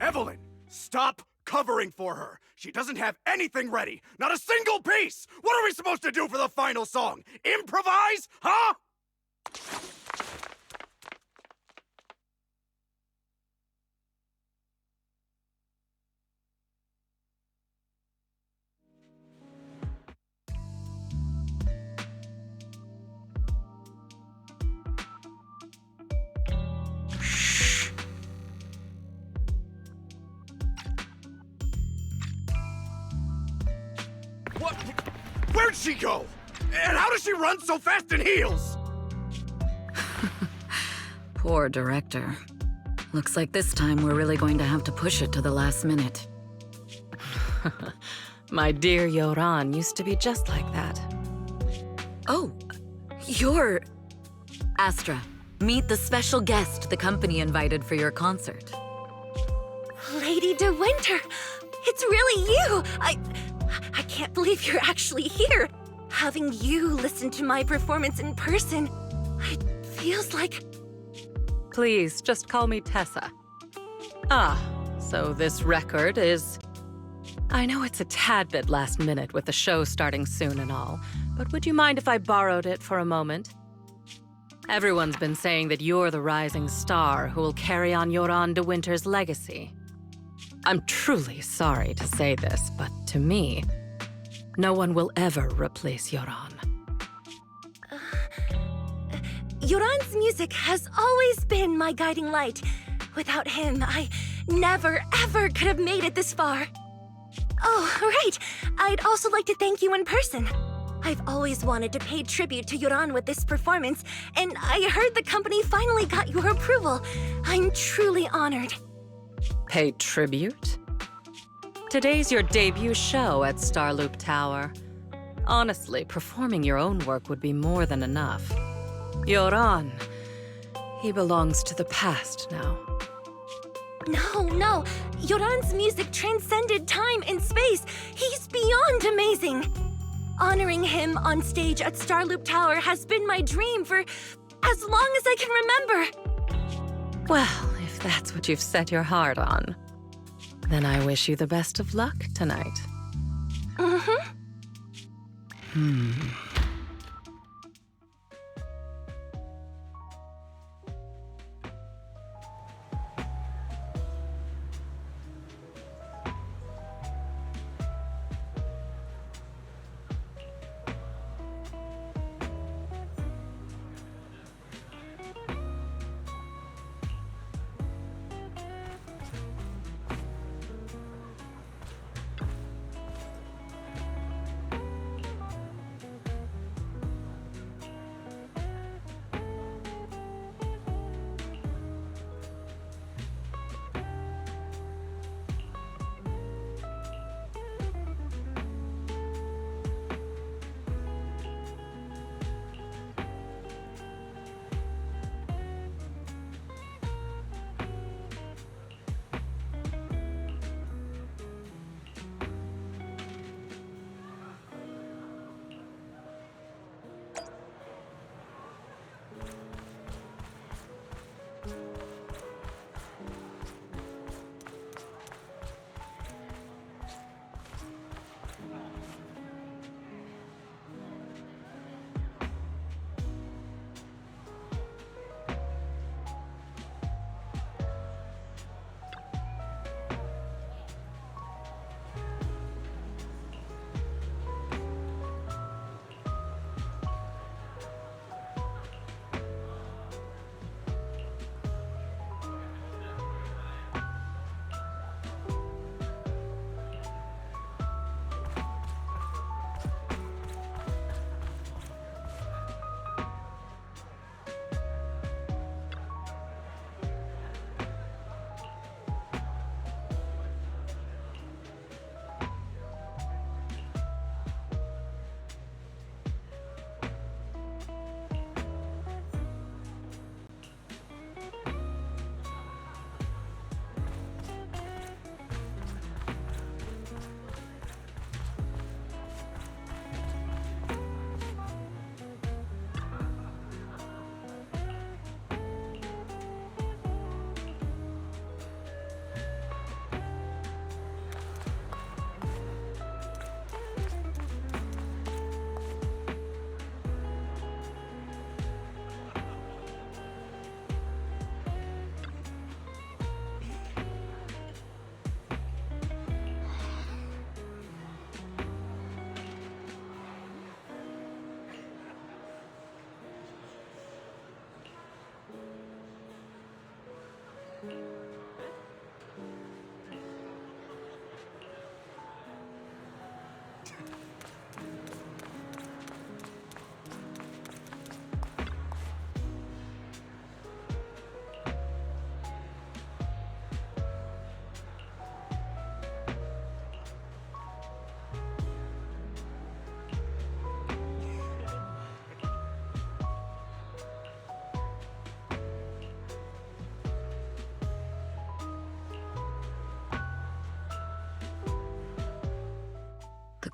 [SPEAKER 2] Evelyn, stop covering for her. She doesn't have anything ready. Not a single piece. What are we supposed to do for the final song? Improvise? Huh? What? Where'd she go? And how does she run so fast in heels?
[SPEAKER 7] Poor director. Looks like this time we're really going to have to push it to the last minute.
[SPEAKER 10] My dear Yoran used to be just like that.
[SPEAKER 7] Oh, you're... Astra, meet the special guest the company invited for your concert.
[SPEAKER 6] Lady De Winter, it's really you! I can't believe you're actually here. Having you listen to my performance in person, it feels like...
[SPEAKER 10] Please, just call me Tessa. Ah, so this record is... I know it's a tad bit last minute with the show starting soon and all, but would you mind if I borrowed it for a moment? Everyone's been saying that you're the rising star who will carry on Yoran De Winter's legacy. I'm truly sorry to say this, but to me, no one will ever replace Yoran.
[SPEAKER 6] Yoran's music has always been my guiding light. Without him, I never, ever could have made it this far. Oh, right. I'd also like to thank you in person. I've always wanted to pay tribute to Yoran with this performance, and I heard the company finally got your approval. I'm truly honored.
[SPEAKER 10] Pay tribute? Today's your debut show at Starloop Tower. Honestly, performing your own work would be more than enough. Yoran, he belongs to the past now.
[SPEAKER 6] No. Yoran's music transcended time and space. He's beyond amazing. Honoring him on stage at Starloop Tower has been my dream for as long as I can remember.
[SPEAKER 10] Well, if that's what you've set your heart on, then I wish you the best of luck tonight.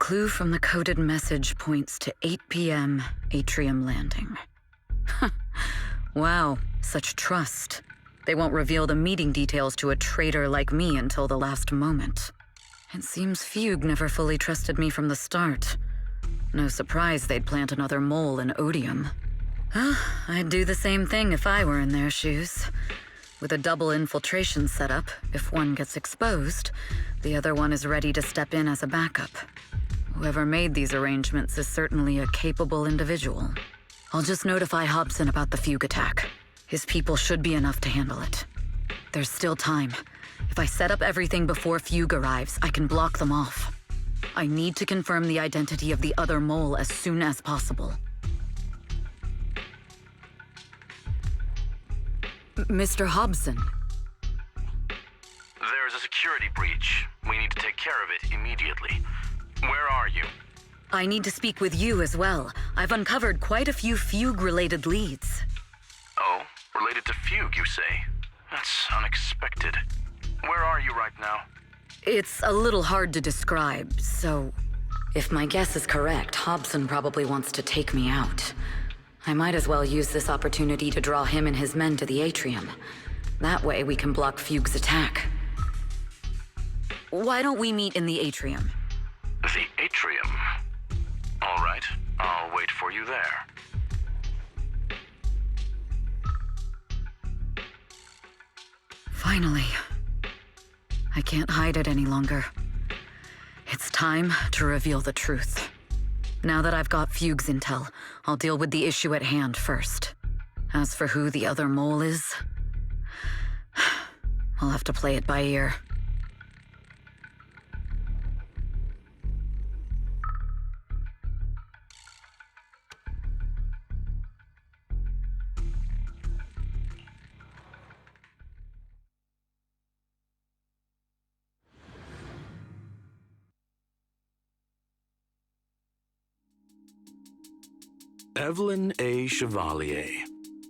[SPEAKER 7] clue from the coded message points to 8 p.m. Atrium Landing. Wow, such trust. They won't reveal the meeting details to a traitor like me until the last moment. It seems Fugue never fully trusted me from the start. No surprise they'd plant another mole in Odium. I'd do the same thing if I were in their shoes. With a double infiltration setup, if one gets exposed, the other one is ready to step in as a backup. Whoever made these arrangements is certainly a capable individual. I'll just notify Hobson about the Fugue attack. His people should be enough to handle it. There's still time. If I set up everything before Fugue arrives, I can block them off. I need to confirm the identity of the other mole as soon as possible. Mr. Hobson.
[SPEAKER 9] There's a security breach. We need to take care of it immediately. Where are you?
[SPEAKER 7] I need to speak with you as well. I've uncovered quite a few Fugue-related leads.
[SPEAKER 9] Oh, related to Fugue, you say? That's unexpected. Where are you right now?
[SPEAKER 7] It's a little hard to describe, so... If my guess is correct, Hobson probably wants to take me out. I might as well use this opportunity to draw him and his men to the atrium. That way we can block Fugue's attack. Why don't we meet in the atrium?
[SPEAKER 9] The atrium? All right, I'll wait for you there.
[SPEAKER 7] Finally. I can't hide it any longer. It's time to reveal the truth. Now that I've got Fugue's intel, I'll deal with the issue at hand first. As for who the other mole is, I'll have to play it by ear.
[SPEAKER 9] Evelyn A. Chevalier,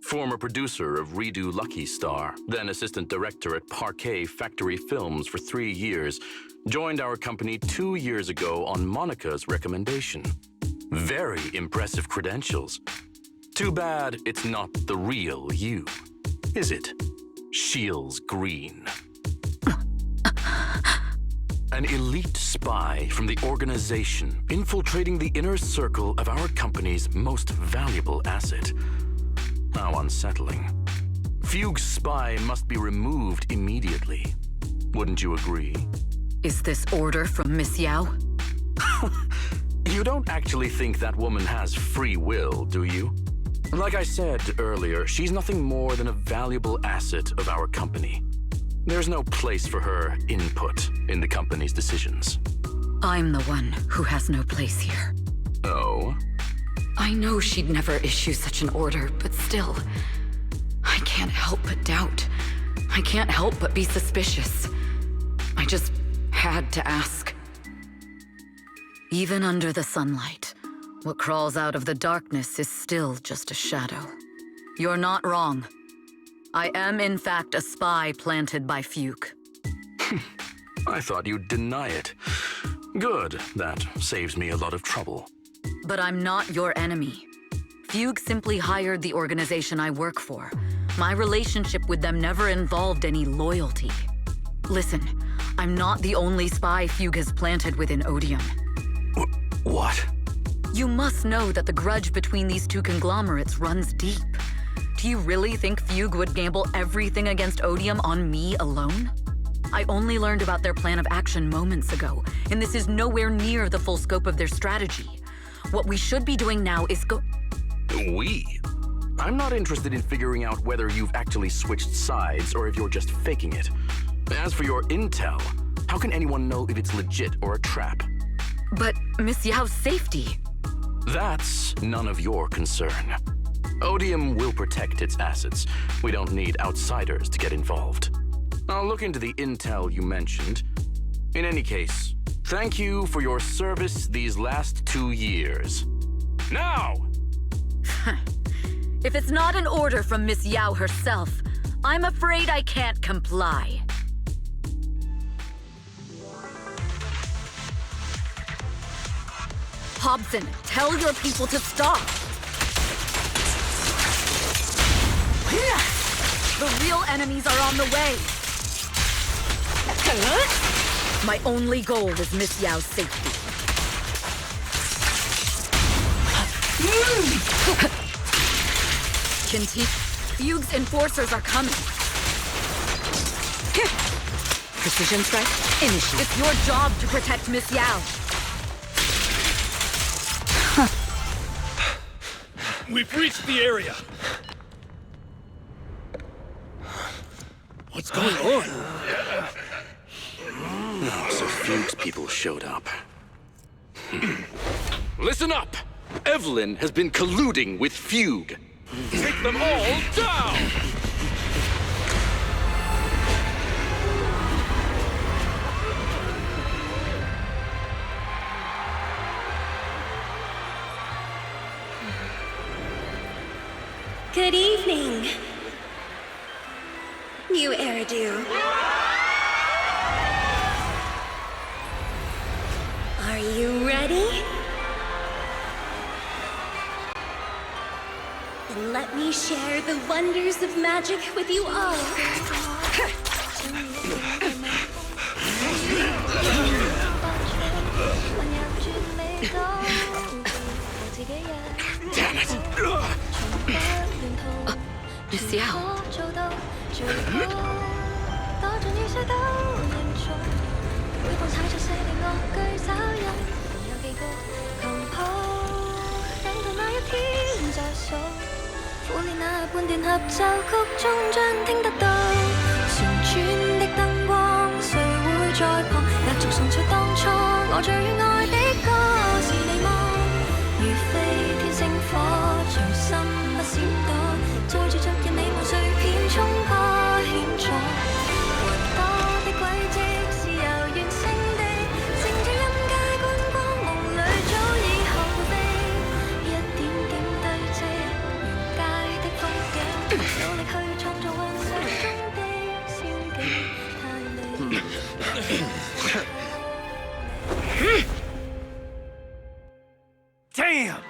[SPEAKER 9] former producer of Redo Lucky Star, then assistant director at Parquet Factory Films for 3 years, joined our company 2 years ago on Monica's recommendation. Very impressive credentials. Too bad it's not the real you, is it? Shields Green. An elite spy from the organization infiltrating the inner circle of our company's most valuable asset. How unsettling. Fugue's spy must be removed immediately. Wouldn't you agree?
[SPEAKER 7] Is this order from Miss Yao?
[SPEAKER 9] You don't actually think that woman has free will, do you? Like I said earlier, she's nothing more than a valuable asset of our company. There's no place for her input in the company's decisions.
[SPEAKER 7] I'm the one who has no place here.
[SPEAKER 9] Oh?
[SPEAKER 7] I know she'd never issue such an order, but still, I can't help but doubt. I can't help but be suspicious. I just had to ask. Even under the sunlight, what crawls out of the darkness is still just a shadow. You're not wrong. I am, in fact, a spy planted by Fugue.
[SPEAKER 9] I thought you'd deny it. Good, that saves me a lot of trouble.
[SPEAKER 7] But I'm not your enemy. Fugue simply hired the organization I work for. My relationship with them never involved any loyalty. Listen, I'm not the only spy Fugue has planted within Odium.
[SPEAKER 9] What?
[SPEAKER 7] You must know that the grudge between these two conglomerates runs deep. Do you really think Fugue would gamble everything against Odium on me alone? I only learned about their plan of action moments ago, and this is nowhere near the full scope of their strategy. What we should be doing now is
[SPEAKER 9] We? I'm not interested in figuring out whether you've actually switched sides or if you're just faking it. As for your intel, how can anyone know if it's legit or a trap?
[SPEAKER 7] But Miss Yao's safety...
[SPEAKER 9] That's none of your concern. Odium will protect its assets. We don't need outsiders to get involved. I'll look into the intel you mentioned. In any case, thank you for your service these last 2 years. Now!
[SPEAKER 7] If it's not an order from Miss Yao herself, I'm afraid I can't comply. Hobson, tell your people to stop! The real enemies are on the way! My only goal is Miss Yao's safety. Continue. Fugue's enforcers are coming. Precision strike, initiate. It's your job to protect Miss Yao.
[SPEAKER 11] We've reached the area. What's going on?
[SPEAKER 9] Oh, so Fugue's people showed up. Listen up! Evelyn has been colluding with Fugue. Take them all down!
[SPEAKER 6] Good evening, new Eridu. Are you ready? Then let me share the wonders of magic with you all.
[SPEAKER 9] Damn it!
[SPEAKER 7] Miss Yao.
[SPEAKER 2] Damn!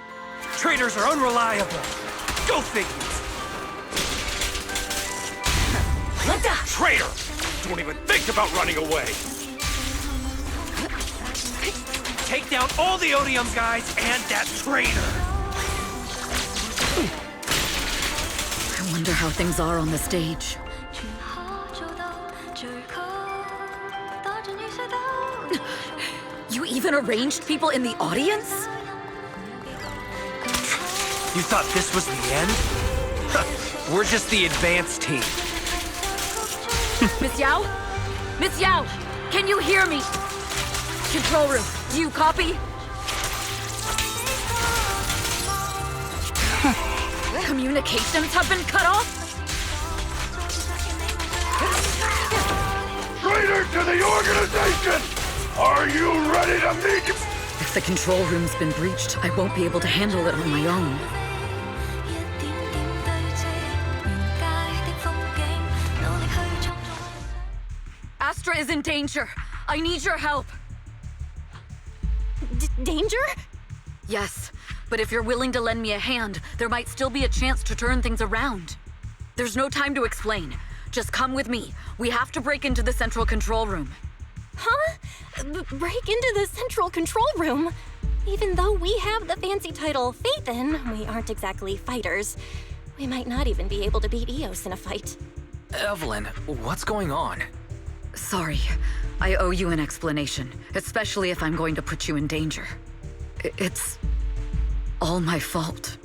[SPEAKER 2] Traitors are unreliable. Go figures. Traitor! Don't even think about running away. Take down all the Odium guys and that traitor.
[SPEAKER 7] I wonder how things are on the stage. You even arranged people in the audience?
[SPEAKER 2] You thought this was the end? We're just the advanced team.
[SPEAKER 7] Miss Yao? Miss Yao! Can you hear me? Control room, do you copy? Communications have been cut off?
[SPEAKER 11] Traitor to the organization! Are you ready to meet?
[SPEAKER 7] If the control room's been breached, I won't be able to handle it on my own. Astra is in danger. I need your help.
[SPEAKER 5] Danger?
[SPEAKER 7] Yes, but if you're willing to lend me a hand, there might still be a chance to turn things around. There's no time to explain. Just come with me. We have to break into the central control room.
[SPEAKER 5] Huh? Break into the central control room? Even though we have the fancy title Phaethon, we aren't exactly fighters. We might not even be able to beat Eos in a fight.
[SPEAKER 3] Evelyn, what's going on?
[SPEAKER 7] Sorry. I owe you an explanation, especially if I'm going to put you in danger. It's all my fault.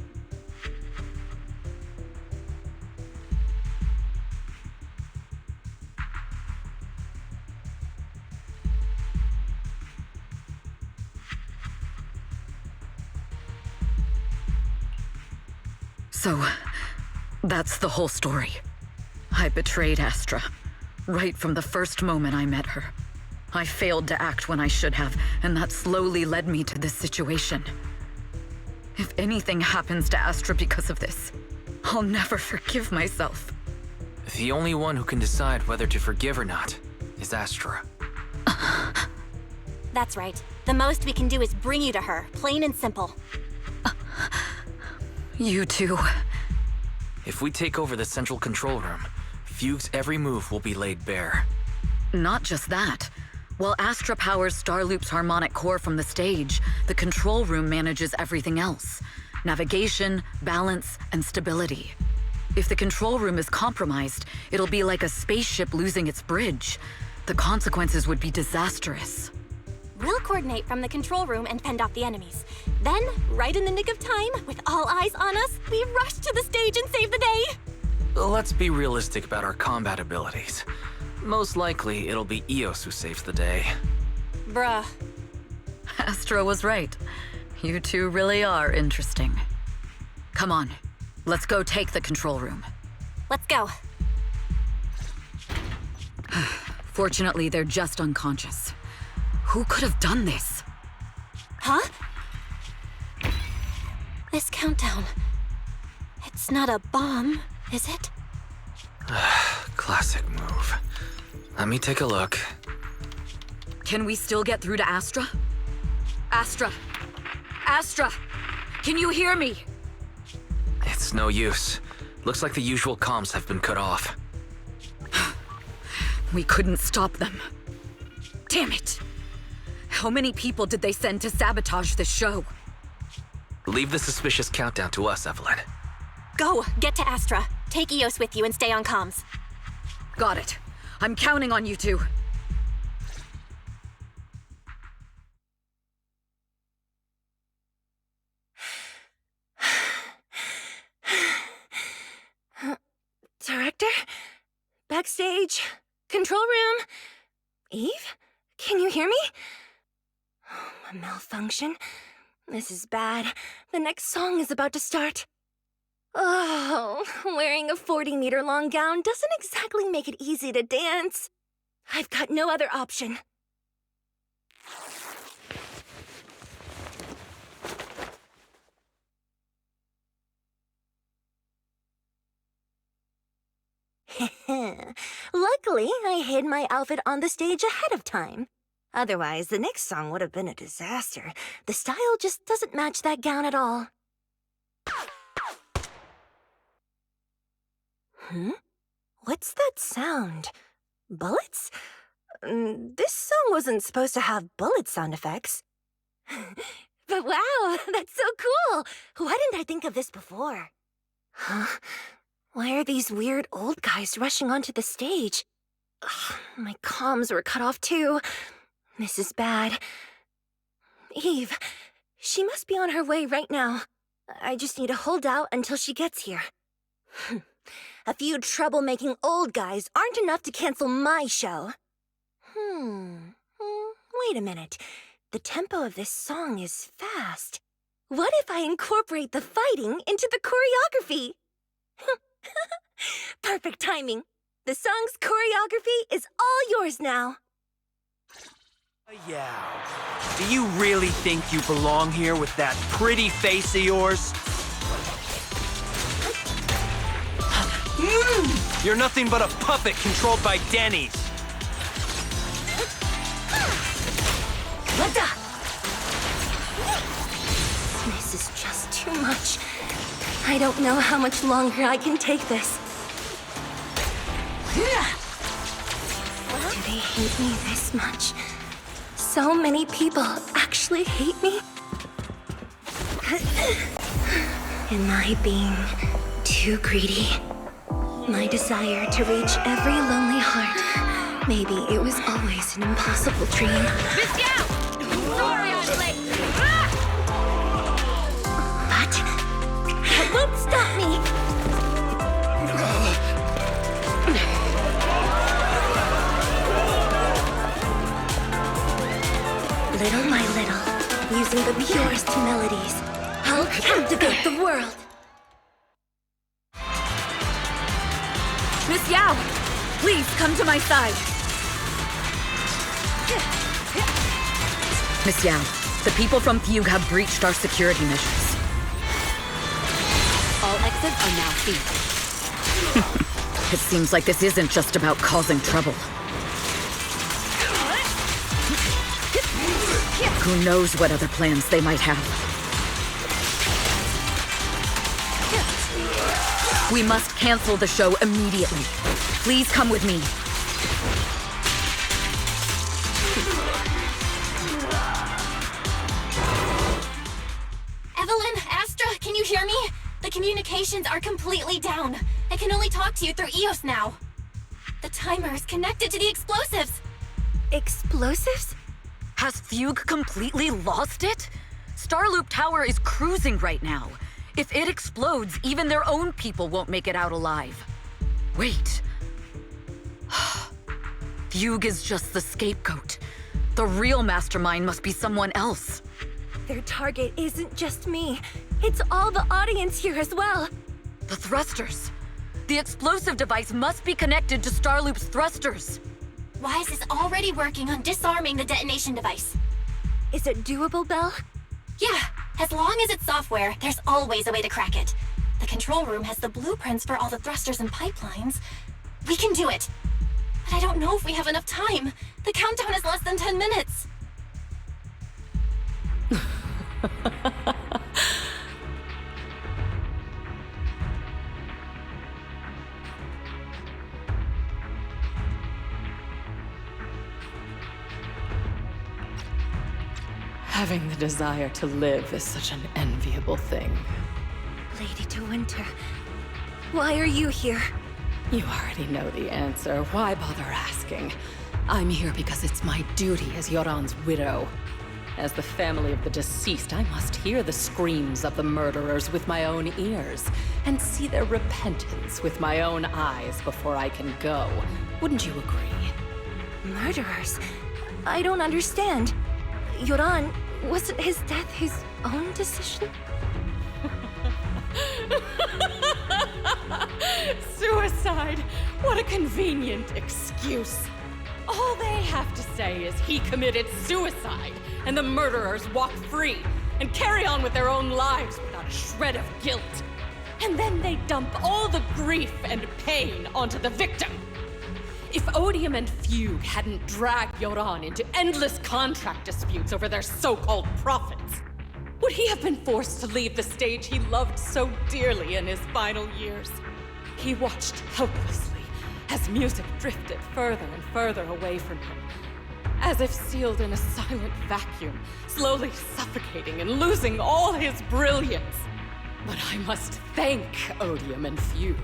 [SPEAKER 7] So, that's the whole story. I betrayed Astra, right from the first moment I met her. I failed to act when I should have, and that slowly led me to this situation. If anything happens to Astra because of this, I'll never forgive myself.
[SPEAKER 3] The only one who can decide whether to forgive or not is Astra.
[SPEAKER 5] That's right. The most we can do is bring you to her, plain and simple.
[SPEAKER 7] You two.
[SPEAKER 3] If we take over the central control room, Fugue's every move will be laid bare.
[SPEAKER 7] Not just that. While Astra powers Starloop's harmonic core from the stage, the control room manages everything else. Navigation, balance, and stability. If the control room is compromised, it'll be like a spaceship losing its bridge. The consequences would be disastrous.
[SPEAKER 5] We'll coordinate from the control room and fend off the enemies. Then, right in the nick of time, with all eyes on us, we rush to the stage and save the day!
[SPEAKER 3] Let's be realistic about our combat abilities. Most likely, it'll be Eos who saves the day.
[SPEAKER 5] Bruh.
[SPEAKER 7] Astra was right. You two really are interesting. Come on, let's go take the control room.
[SPEAKER 5] Let's go.
[SPEAKER 7] Fortunately, they're just unconscious. Who could have done this?
[SPEAKER 5] Huh? This countdown. It's not a bomb, is it?
[SPEAKER 3] Classic move. Let me take a look.
[SPEAKER 7] Can we still get through to Astra? Astra! Astra! Can you hear me?
[SPEAKER 3] It's no use. Looks like the usual comms have been cut off.
[SPEAKER 7] We couldn't stop them. Damn it! How many people did they send to sabotage this show?
[SPEAKER 3] Leave the suspicious countdown to us, Evelyn.
[SPEAKER 5] Go! Get to Astra. Take Eos with you and stay on comms.
[SPEAKER 7] Got it. I'm counting on you two.
[SPEAKER 6] Director? Backstage? Control room? Eve? Can you hear me? A malfunction? This is bad. The next song is about to start. Oh, wearing a 40-meter-long gown doesn't exactly make it easy to dance. I've got no other option. Luckily, I hid my outfit on the stage ahead of time. Otherwise, the next song would have been a disaster. The style just doesn't match that gown at all. What's that sound? Bullets? This song wasn't supposed to have bullet sound effects. But wow, that's so cool! Why didn't I think of this before? Huh? Why are these weird old guys rushing onto the stage? Ugh, my comms were cut off too. This is bad. Eve, she must be on her way right now. I just need to hold out until she gets here. A few troublemaking old guys aren't enough to cancel my show. Wait a minute. The tempo of this song is fast. What if I incorporate the fighting into the choreography? Perfect timing. The song's choreography is all yours now.
[SPEAKER 12] Yeah. Do you really think you belong here with that pretty face of yours? You're nothing but a puppet controlled by Denny's.
[SPEAKER 6] This is just too much. I don't know how much longer I can take this. Do they hate me this much? So many people actually hate me? Am I being too greedy? My desire to reach every lonely heart. Maybe it was always an impossible dream.
[SPEAKER 5] Missed out! Sorry I'm late!
[SPEAKER 6] But that won't stop me! Little by little, using the purest melodies, I'll captivate the world.
[SPEAKER 7] Miss Yao, please come to my side. Miss Yao, the people from Fugue have breached our security measures.
[SPEAKER 8] All exits are now sealed.
[SPEAKER 7] It seems like this isn't just about causing trouble. Who knows what other plans they might have. We must cancel the show immediately. Please come with me.
[SPEAKER 5] Evelyn, Astra, can you hear me? The communications are completely down. I can only talk to you through EOS now. The timer is connected to the explosives.
[SPEAKER 6] Explosives?
[SPEAKER 7] Has Fugue completely lost it? Starloop Tower is cruising right now. If it explodes, even their own people won't make it out alive. Wait. Fugue is just the scapegoat. The real mastermind must be someone else.
[SPEAKER 6] Their target isn't just me. It's all the audience here as well.
[SPEAKER 7] The thrusters. The explosive device must be connected to Starloop's thrusters.
[SPEAKER 5] Wise is already working on disarming the detonation device.
[SPEAKER 6] Is it doable, Belle?
[SPEAKER 5] Yeah, as long as it's software, there's always a way to crack it. The control room has the blueprints for all the thrusters and pipelines. We can do it. But I don't know if we have enough time. The countdown is less than 10 minutes.
[SPEAKER 10] Having the desire to live is such an enviable thing.
[SPEAKER 6] Lady De Winter, why are you here?
[SPEAKER 10] You already know the answer. Why bother asking? I'm here because it's my duty as Yoran's widow. As the family of the deceased, I must hear the screams of the murderers with my own ears, and see their repentance with my own eyes before I can go. Wouldn't you agree?
[SPEAKER 6] Murderers? I don't understand. Yoran, wasn't his death his own decision?
[SPEAKER 10] Suicide! What a convenient excuse. All they have to say is he committed suicide, and the murderers walk free and carry on with their own lives without a shred of guilt. And then they dump all the grief and pain onto the victim. If Odium and Fugue hadn't dragged Yoran into endless contract disputes over their so-called profits, would he have been forced to leave the stage he loved so dearly in his final years? He watched helplessly as music drifted further and further away from him, as if sealed in a silent vacuum, slowly suffocating and losing all his brilliance. But I must thank Odium and Fugue.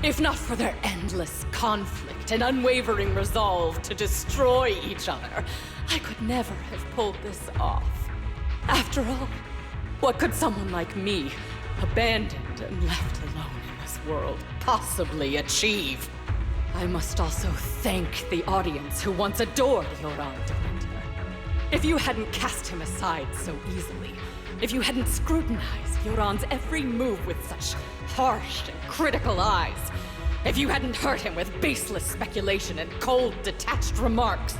[SPEAKER 10] If not for their endless conflict and unwavering resolve to destroy each other, I could never have pulled this off. After all, what could someone like me, abandoned and left alone in this world, possibly achieve? I must also thank the audience who once adored Yoran De Winter. If you hadn't cast him aside so easily, if you hadn't scrutinized Yoran's every move with such harsh and critical eyes, if you hadn't hurt him with baseless speculation and cold, detached remarks,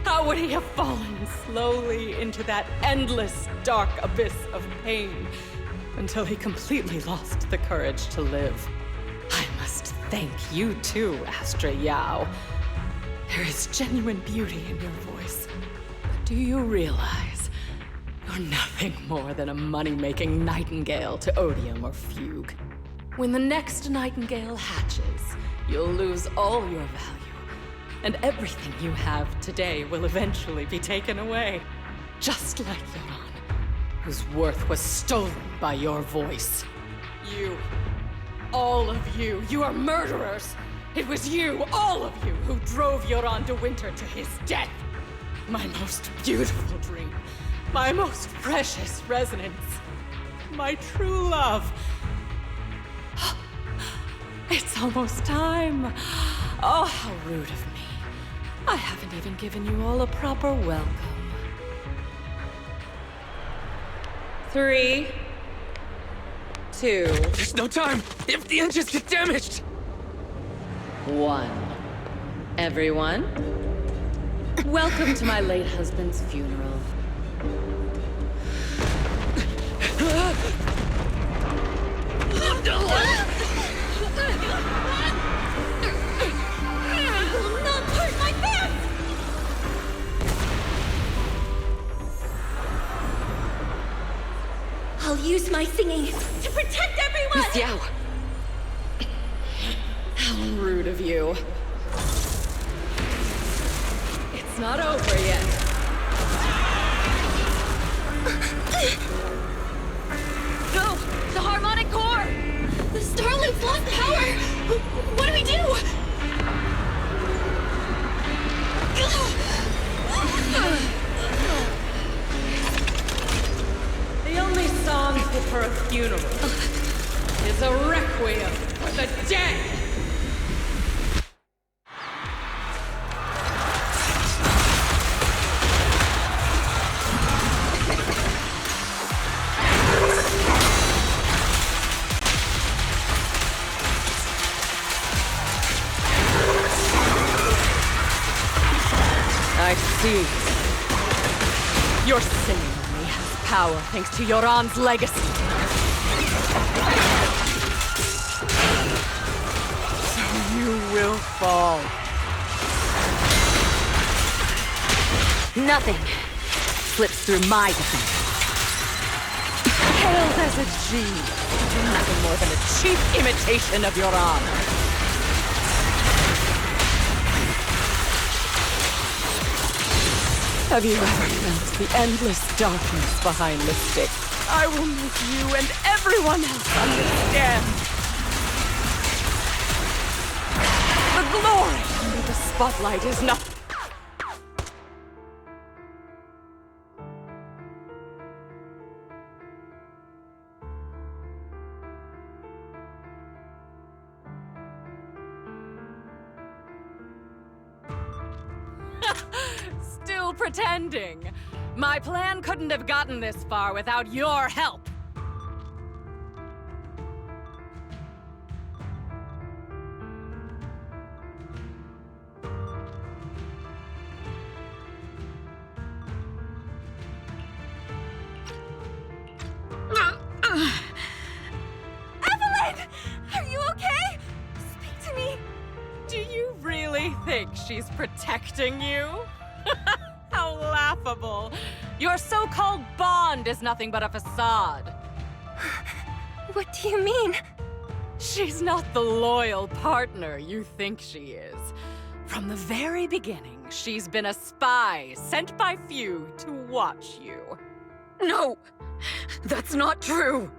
[SPEAKER 10] how would he have fallen slowly into that endless, dark abyss of pain until he completely lost the courage to live? I must thank you too, Astra Yao. There is genuine beauty in your voice. But do you realize you're nothing more than a money-making nightingale to Odium or Fugue? When the next nightingale hatches, you'll lose all your value, and everything you have today will eventually be taken away. Just like Yoran, whose worth was stolen by your voice. You, all of you, you are murderers! It was you, all of you, who drove Yoran De Winter to his death! My most beautiful dream, my most precious resonance, my true love. It's almost time. Oh, how rude of me. I haven't even given you all a proper welcome. 3, 2,
[SPEAKER 3] There's no time! If the engines get damaged!
[SPEAKER 10] 1. Everyone, welcome to my late husband's funeral.
[SPEAKER 6] use my singing to protect everyone!
[SPEAKER 10] Miss Yao! How rude of you. It's not over yet.
[SPEAKER 5] No! The harmonic core! The Starloop's lost power! What do we do?
[SPEAKER 10] The only song fit for a funeral is a requiem for the dead! I see. Your singing only has power thanks to Yoran's legacy. So you will fall. Nothing slips through my defense. Hailed as a genius, nothing more than a cheap imitation of Yoran. Have you ever felt the endless darkness behind the stick? I will make you and everyone else understand. The glory under the spotlight is not... Still pretending. My plan couldn't have gotten this far without your help.
[SPEAKER 6] Evelyn! Are you okay? Speak to me.
[SPEAKER 10] Do you really think she's protecting you? How laughable. Your so-called bond is nothing but a facade.
[SPEAKER 6] What do you mean?
[SPEAKER 10] She's not the loyal partner you think she is. From the very beginning, she's been a spy sent by few to watch you.
[SPEAKER 7] No! That's not true!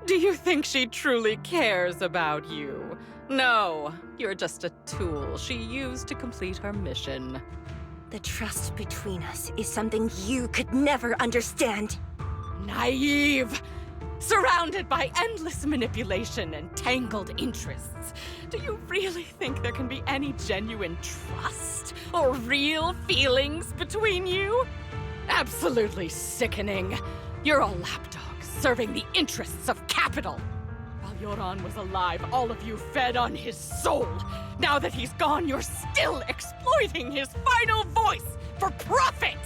[SPEAKER 10] Do you think she truly cares about you? No, you're just a tool she used to complete her mission.
[SPEAKER 6] The trust between us is something you could never understand.
[SPEAKER 10] Naive! Surrounded by endless manipulation and tangled interests. Do you really think there can be any genuine trust or real feelings between you? Absolutely sickening. You're a lapdog serving the interests of capital. While Yoran was alive, all of you fed on his soul. Now that he's gone, you're still exploiting his final voice for profit!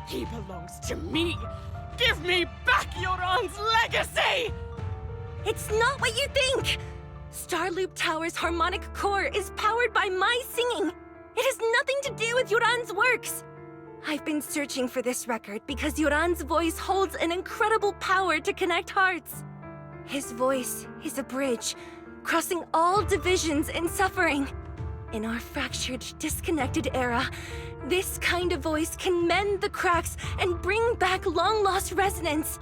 [SPEAKER 10] He belongs to me! Give me back Yoran's legacy!
[SPEAKER 6] It's not what you think! Starloop Tower's harmonic core is powered by my singing! It has nothing to do with Yoran's works! I've been searching for this record because Yoran's voice holds an incredible power to connect hearts. His voice is a bridge, crossing all divisions and suffering. In our fractured, disconnected era, this kind of voice can mend the cracks and bring back long-lost resonance.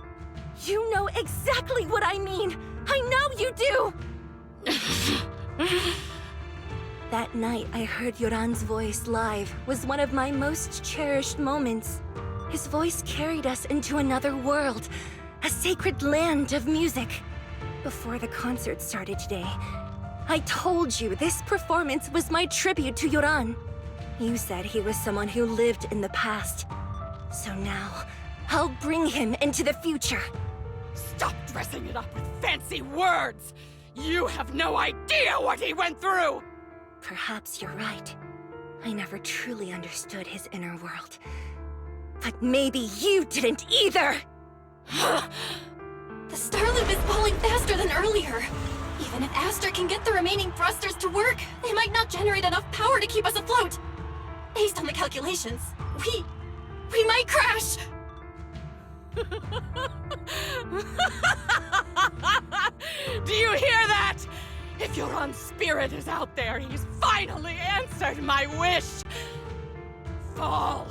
[SPEAKER 6] You know exactly what I mean! I know you do! That night I heard Yoran's voice live was one of my most cherished moments. His voice carried us into another world, a sacred land of music. Before the concert started today, I told you this performance was my tribute to Yoran. You said he was someone who lived in the past. So now, I'll bring him into the future.
[SPEAKER 10] Stop dressing it up with fancy words! You have no idea what he went through!
[SPEAKER 6] Perhaps you're right. I never truly understood his inner world. But maybe you didn't either!
[SPEAKER 5] The Starloop is falling faster than earlier. Even if Astra can get the remaining thrusters to work, they might not generate enough power to keep us afloat. Based on the calculations, we might crash.
[SPEAKER 13] Do you hear that? If Yoran's spirit is out there, he's finally answered my wish. Fall!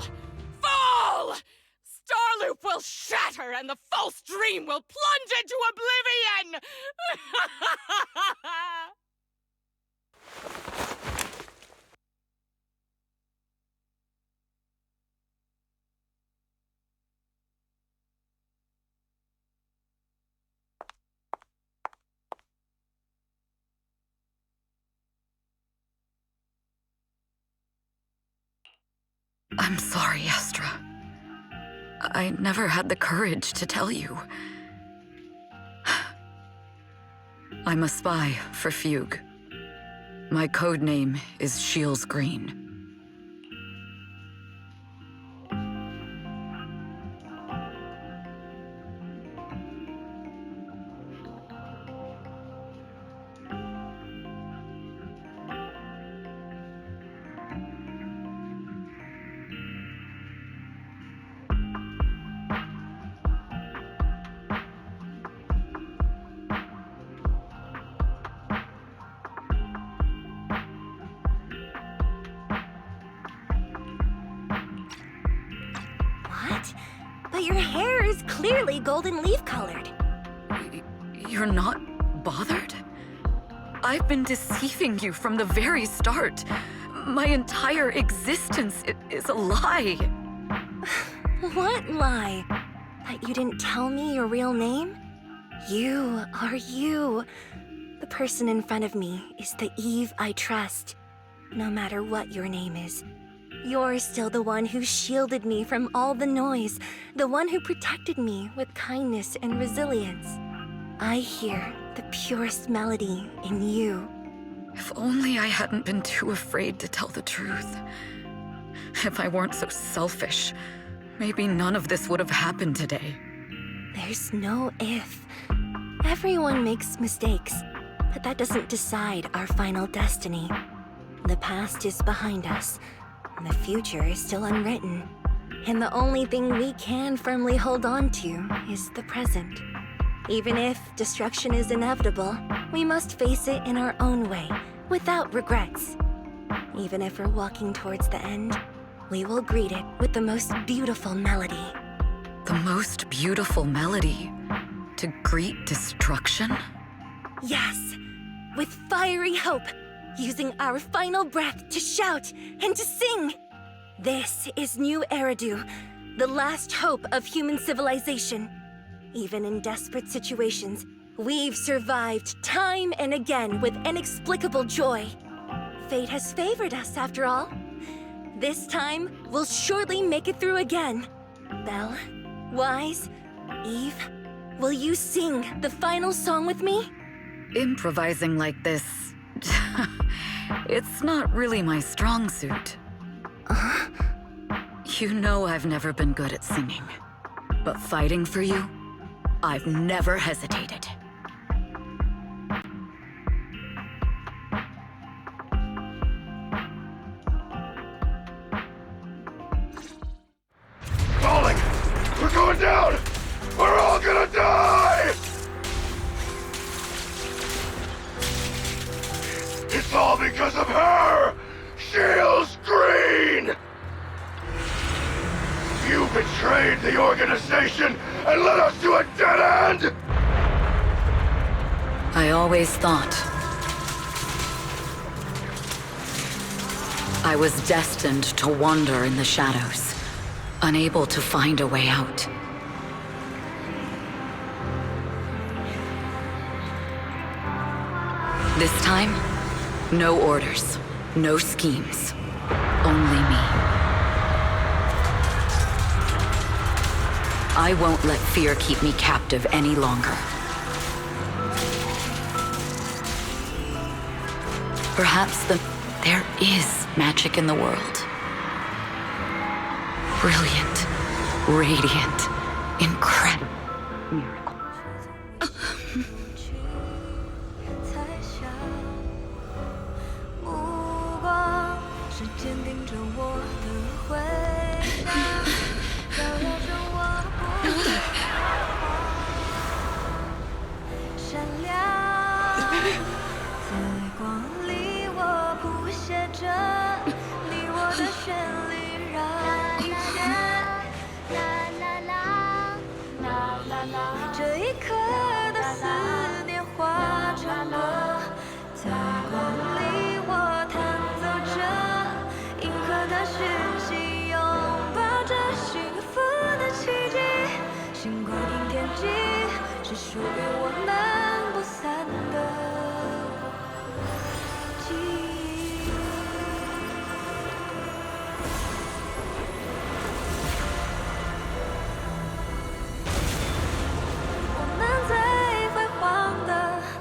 [SPEAKER 13] Fall! Starloop will shatter and the false dream will plunge into oblivion!
[SPEAKER 7] I'm sorry, Astra. I never had the courage to tell you. I'm a spy for Fugue. My code name is Shields Green.
[SPEAKER 6] What? But your hair is clearly golden leaf colored.
[SPEAKER 7] You're not bothered? I've been deceiving you from the very start. My entire existence is a lie.
[SPEAKER 6] What lie? That you didn't tell me your real name? You are you. The person in front of me is the Eve I trust. No matter what your name is. You're still the one who shielded me from all the noise, the one who protected me with kindness and resilience. I hear the purest melody in you.
[SPEAKER 7] If only I hadn't been too afraid to tell the truth. If I weren't so selfish, maybe none of this would have happened today.
[SPEAKER 6] There's no if. Everyone makes mistakes, but that doesn't decide our final destiny. The past is behind us. The future is still unwritten, and the only thing we can firmly hold on to is the present. Even if destruction is inevitable, we must face it in our own way, without regrets. Even if we're walking towards the end, we will greet it with the most beautiful melody.
[SPEAKER 7] The most beautiful melody? To greet destruction?
[SPEAKER 6] Yes, with fiery hope. Using our final breath to shout and to sing. This is New Eridu, the last hope of human civilization. Even in desperate situations, we've survived time and again with inexplicable joy. Fate has favored us after all. This time, we'll surely make it through again. Belle, Wise, Eve, will you sing the final song with me?
[SPEAKER 7] Improvising like this... it's not really my strong suit. You know I've never been good at singing. But fighting for you, I've never hesitated.
[SPEAKER 11] Falling! We're going down! We're all gonna die! It's all because of her! Shields Green! You betrayed the organization and led us to a dead end!
[SPEAKER 7] I always thought I was destined to wander in the shadows, unable to find a way out. This time, no orders, no schemes, only me. I won't let fear keep me captive any longer. Perhaps there is magic in the world. Brilliant, radiant, incredible miracle.
[SPEAKER 14] 绚丽，让一切这一刻的思念化成歌，在光里我弹奏着银河的讯息，拥抱着幸福的奇迹。星光映天际，是属于我们不散的记忆。我们最辉煌的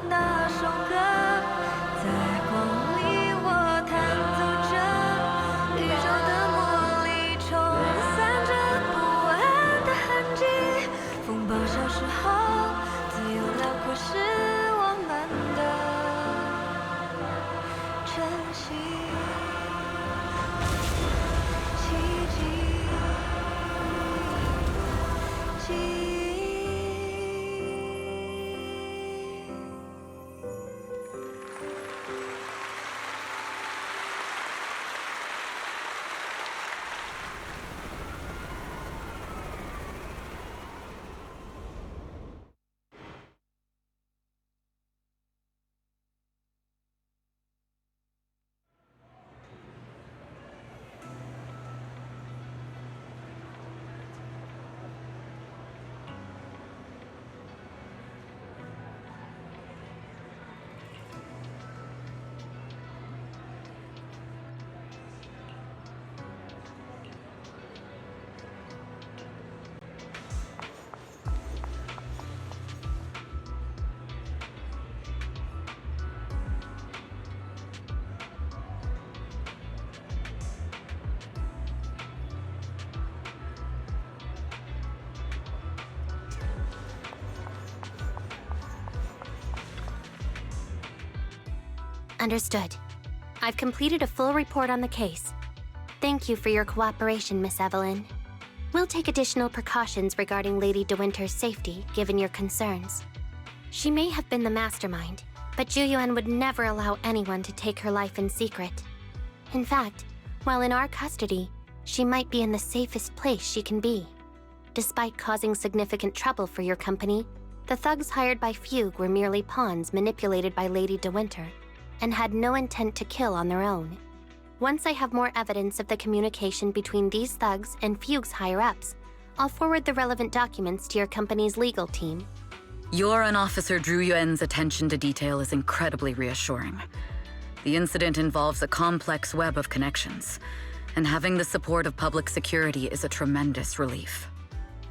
[SPEAKER 14] 那首歌，在光里我弹奏着，宇宙的魔力冲散着不安的痕迹。风暴消失后，自由辽阔是我们的晨曦，奇迹，记忆。
[SPEAKER 5] Understood. I've completed a full report on the case. Thank you for your cooperation, Miss Evelyn. We'll take additional precautions regarding Lady De Winter's safety, given your concerns. She may have been the mastermind, but Juyuan would never allow anyone to take her life in secret. In fact, while in our custody, she might be in the safest place she can be. Despite causing significant trouble for your company, the thugs hired by Fugue were merely pawns manipulated by Lady De Winter, and had no intent to kill on their own. Once I have more evidence of the communication between these thugs and Fugue's higher-ups, I'll forward the relevant documents to your company's legal team.
[SPEAKER 7] Your and Officer Zhu Yuan's attention to detail is incredibly reassuring. The incident involves a complex web of connections, and having the support of public security is a tremendous relief.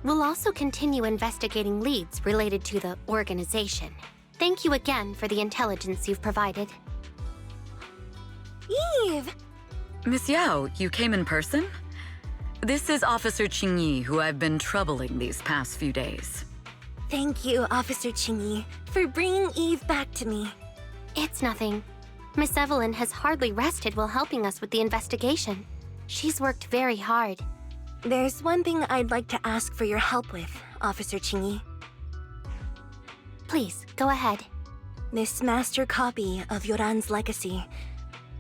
[SPEAKER 5] We'll also continue investigating leads related to the organization. Thank you again for the intelligence you've provided.
[SPEAKER 6] Eve!
[SPEAKER 7] Miss Yao, you came in person? This is Officer Qingyi, who I've been troubling these past few days.
[SPEAKER 6] Thank you, Officer Qingyi, for bringing Eve back to me.
[SPEAKER 5] It's nothing. Miss Evelyn has hardly rested while helping us with the investigation. She's worked very hard.
[SPEAKER 6] There's one thing I'd like to ask for your help with, Officer Qingyi.
[SPEAKER 5] Please, go ahead.
[SPEAKER 6] This master copy of Yoran's legacy.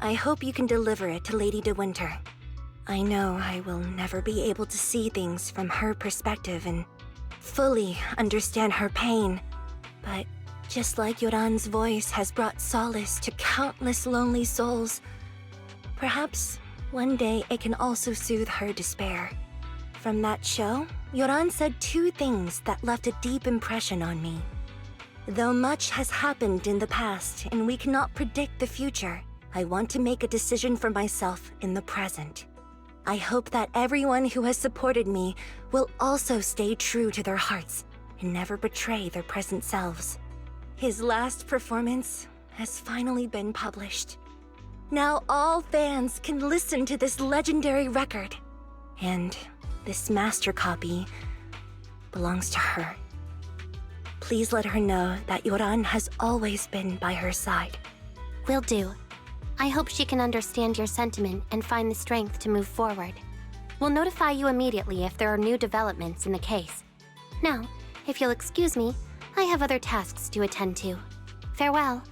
[SPEAKER 6] I hope you can deliver it to Lady De Winter. I know I will never be able to see things from her perspective and fully understand her pain. But just like Yoran's voice has brought solace to countless lonely souls, perhaps one day it can also soothe her despair. From that show, Yoran said two things that left a deep impression on me. Though much has happened in the past and we cannot predict the future, I want to make a decision for myself in the present. I hope that everyone who has supported me will also stay true to their hearts and never betray their present selves. His last performance has finally been published. Now all fans can listen to this legendary record. And this master copy belongs to her. Please let her know that Yoran has always been by her side.
[SPEAKER 5] Will do. I hope she can understand your sentiment and find the strength to move forward. We'll notify you immediately if there are new developments in the case. Now, if you'll excuse me, I have other tasks to attend to. Farewell.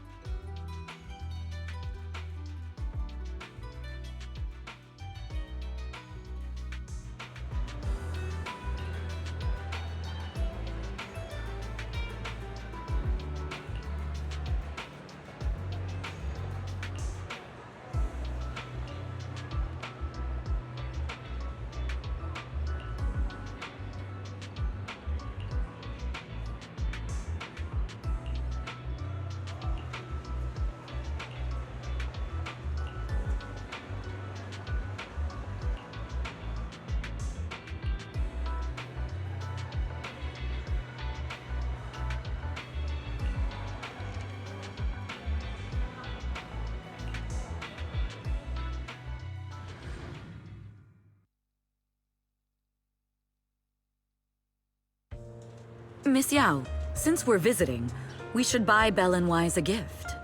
[SPEAKER 7] Miss Yao, since we're visiting, we should buy Belle and Wise a gift.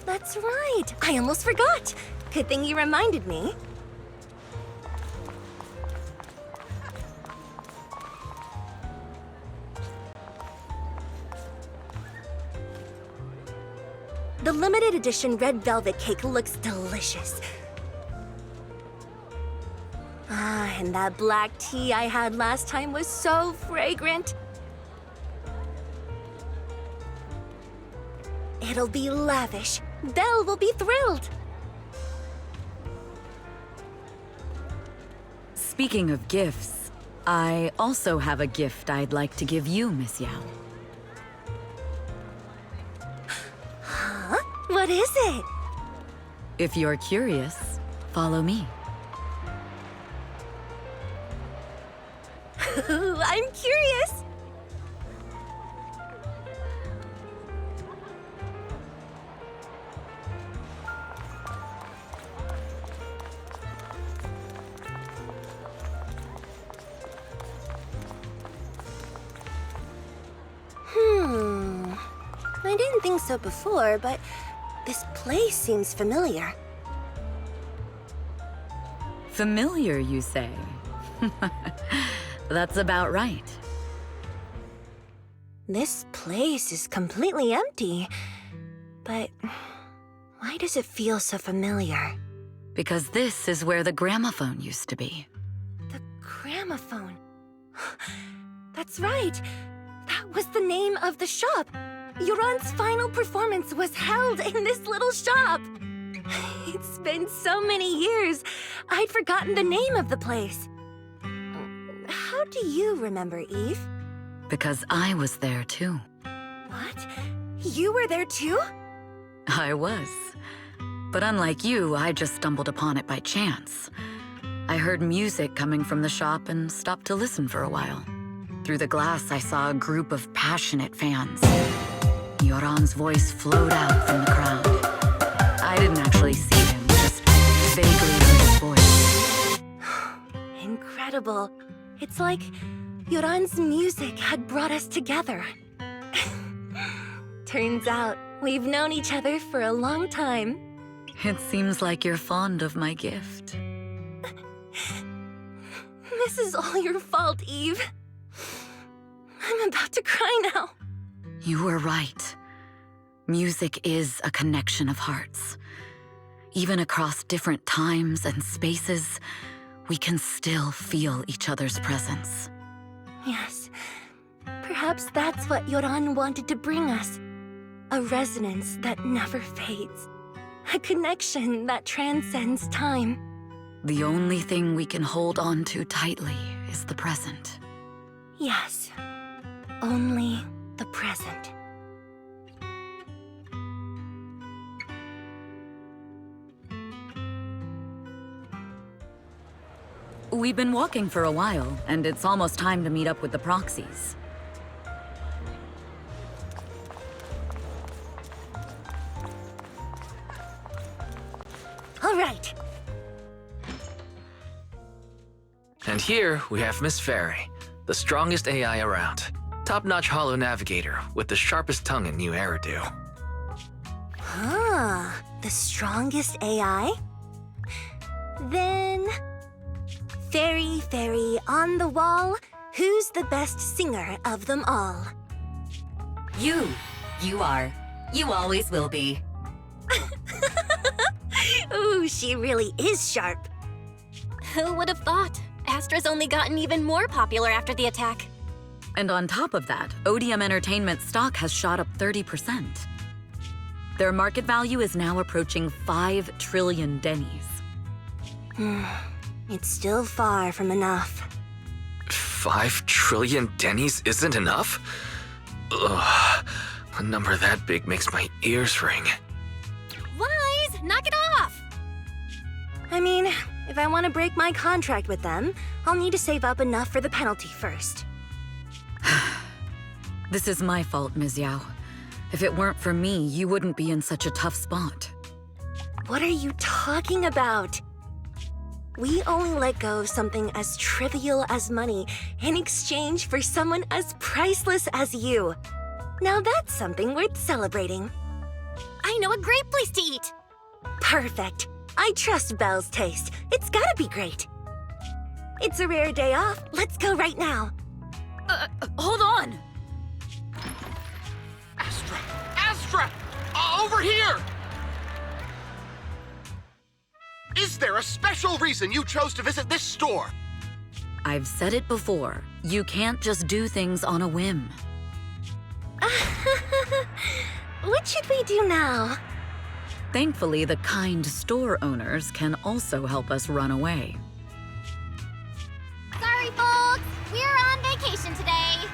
[SPEAKER 6] That's right. I almost forgot. Good thing you reminded me. The limited edition red velvet cake looks delicious. Ah, and that black tea I had last time was so fragrant. It'll be lavish. Belle will be thrilled.
[SPEAKER 7] Speaking of gifts, I also have a gift I'd like to give you, Miss Yao.
[SPEAKER 6] Huh? What is it?
[SPEAKER 7] If you're curious, follow me.
[SPEAKER 6] I'm curious. I didn't think so before, but this place seems familiar.
[SPEAKER 7] Familiar, you say? That's about right.
[SPEAKER 6] This place is completely empty. But why does it feel so familiar?
[SPEAKER 7] Because this is where the gramophone used to be.
[SPEAKER 6] The gramophone. That's right. That was the name of the shop. Yoran's final performance was held in this little shop. It's been so many years, I'd forgotten the name of the place. How do you remember, Eve?
[SPEAKER 7] Because I was there too.
[SPEAKER 6] What? You were there too?
[SPEAKER 7] I was. But unlike you, I just stumbled upon it by chance. I heard music coming from the shop and stopped to listen for a while. Through the glass, I saw a group of passionate fans. Yoran's voice flowed out from the crowd. I didn't actually see him, just vaguely heard his voice.
[SPEAKER 6] Incredible. It's like Yoran's music had brought us together. Turns out, we've known each other for a long time.
[SPEAKER 7] It seems like you're fond of my gift.
[SPEAKER 6] This is all your fault, Eve. I'm about to cry now.
[SPEAKER 7] You were right. Music is a connection of hearts. Even across different times and spaces, we can still feel each other's presence.
[SPEAKER 6] Yes. Perhaps that's what Yoran wanted to bring us. A resonance that never fades. A connection that transcends time.
[SPEAKER 7] The only thing we can hold on to tightly is the present.
[SPEAKER 6] Yes. Only the present.
[SPEAKER 7] We've been walking for a while, and it's almost time to meet up with the proxies.
[SPEAKER 6] All right.
[SPEAKER 3] And here we have Miss Fairy, the strongest AI around. Top-notch holo navigator with the sharpest tongue in New Eridu.
[SPEAKER 6] Ah, the strongest AI? Then... Fairy, on the wall, who's the best singer of them all?
[SPEAKER 4] You. You are. You always will be.
[SPEAKER 6] Ooh, she really is sharp.
[SPEAKER 5] Who would have thought? Astra's only gotten even more popular after the attack.
[SPEAKER 7] And on top of that, ODM Entertainment stock has shot up 30%. Their market value is now approaching 5 trillion dennies.
[SPEAKER 6] It's still far from enough.
[SPEAKER 3] 5 trillion dennies isn't enough? Ugh, a number that big makes my ears ring.
[SPEAKER 5] Wise, knock it off!
[SPEAKER 6] I mean, if I want to break my contract with them, I'll need to save up enough for the penalty first.
[SPEAKER 7] This is my fault, Ms. Yao. If it weren't for me, you wouldn't be in such a tough spot.
[SPEAKER 6] What are you talking about? We only let go of something as trivial as money in exchange for someone as priceless as you. Now that's something worth celebrating.
[SPEAKER 5] I know a great place to eat!
[SPEAKER 6] Perfect. I trust Belle's taste. It's gotta be great. It's a rare day off. Let's go right now.
[SPEAKER 7] Hold on!
[SPEAKER 15] Astra! Astra! Over here! Is there a special reason you chose to visit this store?
[SPEAKER 7] I've said it before. You can't just do things on a whim.
[SPEAKER 6] What should we do now?
[SPEAKER 7] Thankfully, the kind store owners can also help us run away.
[SPEAKER 5] Sorry, folks! We're on vacation today!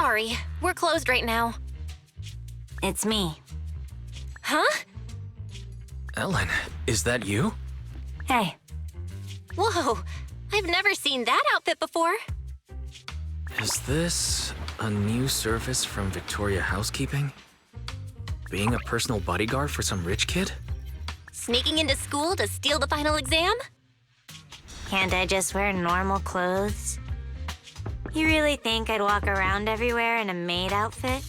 [SPEAKER 5] Sorry, we're closed right now.
[SPEAKER 6] It's me.
[SPEAKER 5] Huh?
[SPEAKER 3] Ellen, is that you?
[SPEAKER 6] Hey.
[SPEAKER 5] Whoa, I've never seen that outfit before.
[SPEAKER 3] Is this a new service from Victoria Housekeeping? Being a personal bodyguard for some rich kid?
[SPEAKER 5] Sneaking into school to steal the final exam?
[SPEAKER 6] Can't I just wear normal clothes? You really think I'd walk around everywhere in a maid outfit?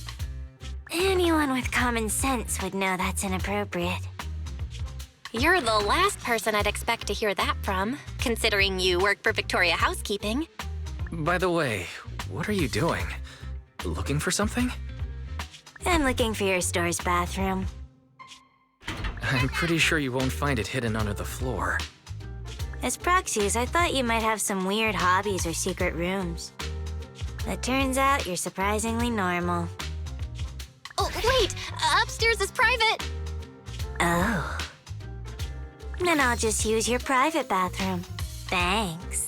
[SPEAKER 6] Anyone with common sense would know that's inappropriate.
[SPEAKER 5] You're the last person I'd expect to hear that from, considering you work for Victoria Housekeeping.
[SPEAKER 3] By the way, what are you doing? Looking for something?
[SPEAKER 6] I'm looking for your store's bathroom.
[SPEAKER 3] I'm pretty sure you won't find it hidden under the floor.
[SPEAKER 6] As proxies, I thought you might have some weird hobbies or secret rooms. It turns out you're surprisingly normal.
[SPEAKER 5] Oh, wait! Upstairs is private!
[SPEAKER 6] Oh. Then I'll just use your private bathroom. Thanks.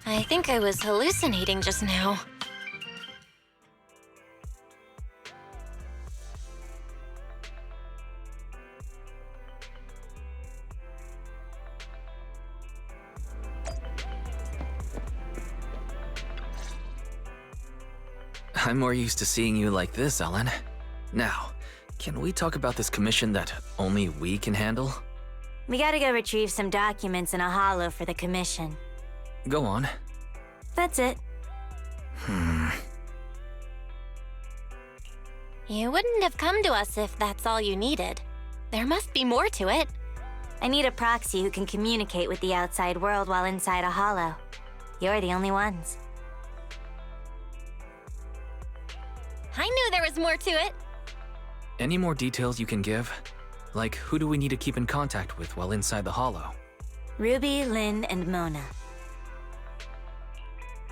[SPEAKER 5] I think I was hallucinating just now.
[SPEAKER 3] I'm more used to seeing you like this, Ellen. Now, can we talk about this commission that only we can handle?
[SPEAKER 6] We gotta go retrieve some documents in a holo for the commission.
[SPEAKER 3] Go on.
[SPEAKER 6] That's it.
[SPEAKER 5] You wouldn't have come to us if that's all you needed. There must be more to it.
[SPEAKER 6] I need a proxy who can communicate with the outside world while inside a holo. You're the only ones.
[SPEAKER 5] I knew there was more to it.
[SPEAKER 3] Any more details you can give? Like, who do we need to keep in contact with while inside the holo?
[SPEAKER 6] Ruby, Lynn, and Mona.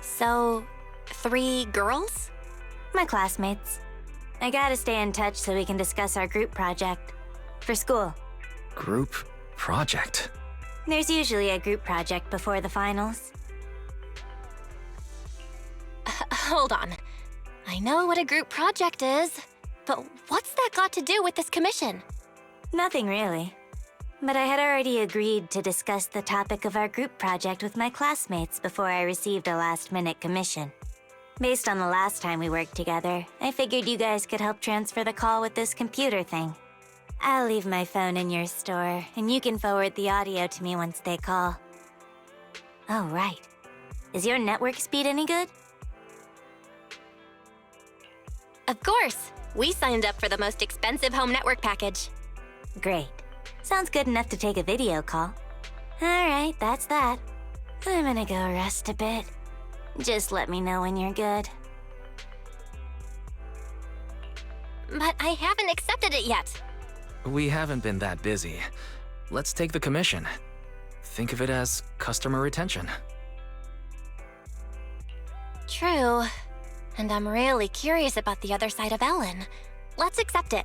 [SPEAKER 5] So, 3 girls?
[SPEAKER 6] My classmates. I gotta stay in touch so we can discuss our group project. For school.
[SPEAKER 3] Group project?
[SPEAKER 6] There's usually a group project before the finals.
[SPEAKER 5] Hold on. I know what a group project is, but what's that got to do with this commission?
[SPEAKER 6] Nothing really. But I had already agreed to discuss the topic of our group project with my classmates before I received a last-minute commission. Based on the last time we worked together, I figured you guys could help transfer the call with this computer thing. I'll leave my phone in your store, and you can forward the audio to me once they call. Oh, right. Is your network speed any good?
[SPEAKER 5] Of course! We signed up for the most expensive home network package.
[SPEAKER 6] Great. Sounds good enough to take a video call. Alright, that's that. I'm gonna go rest a bit. Just let me know when you're good.
[SPEAKER 5] But I haven't accepted it yet.
[SPEAKER 3] We haven't been that busy. Let's take the commission. Think of it as customer retention.
[SPEAKER 5] True. And I'm really curious about the other side of Ellen. Let's accept it.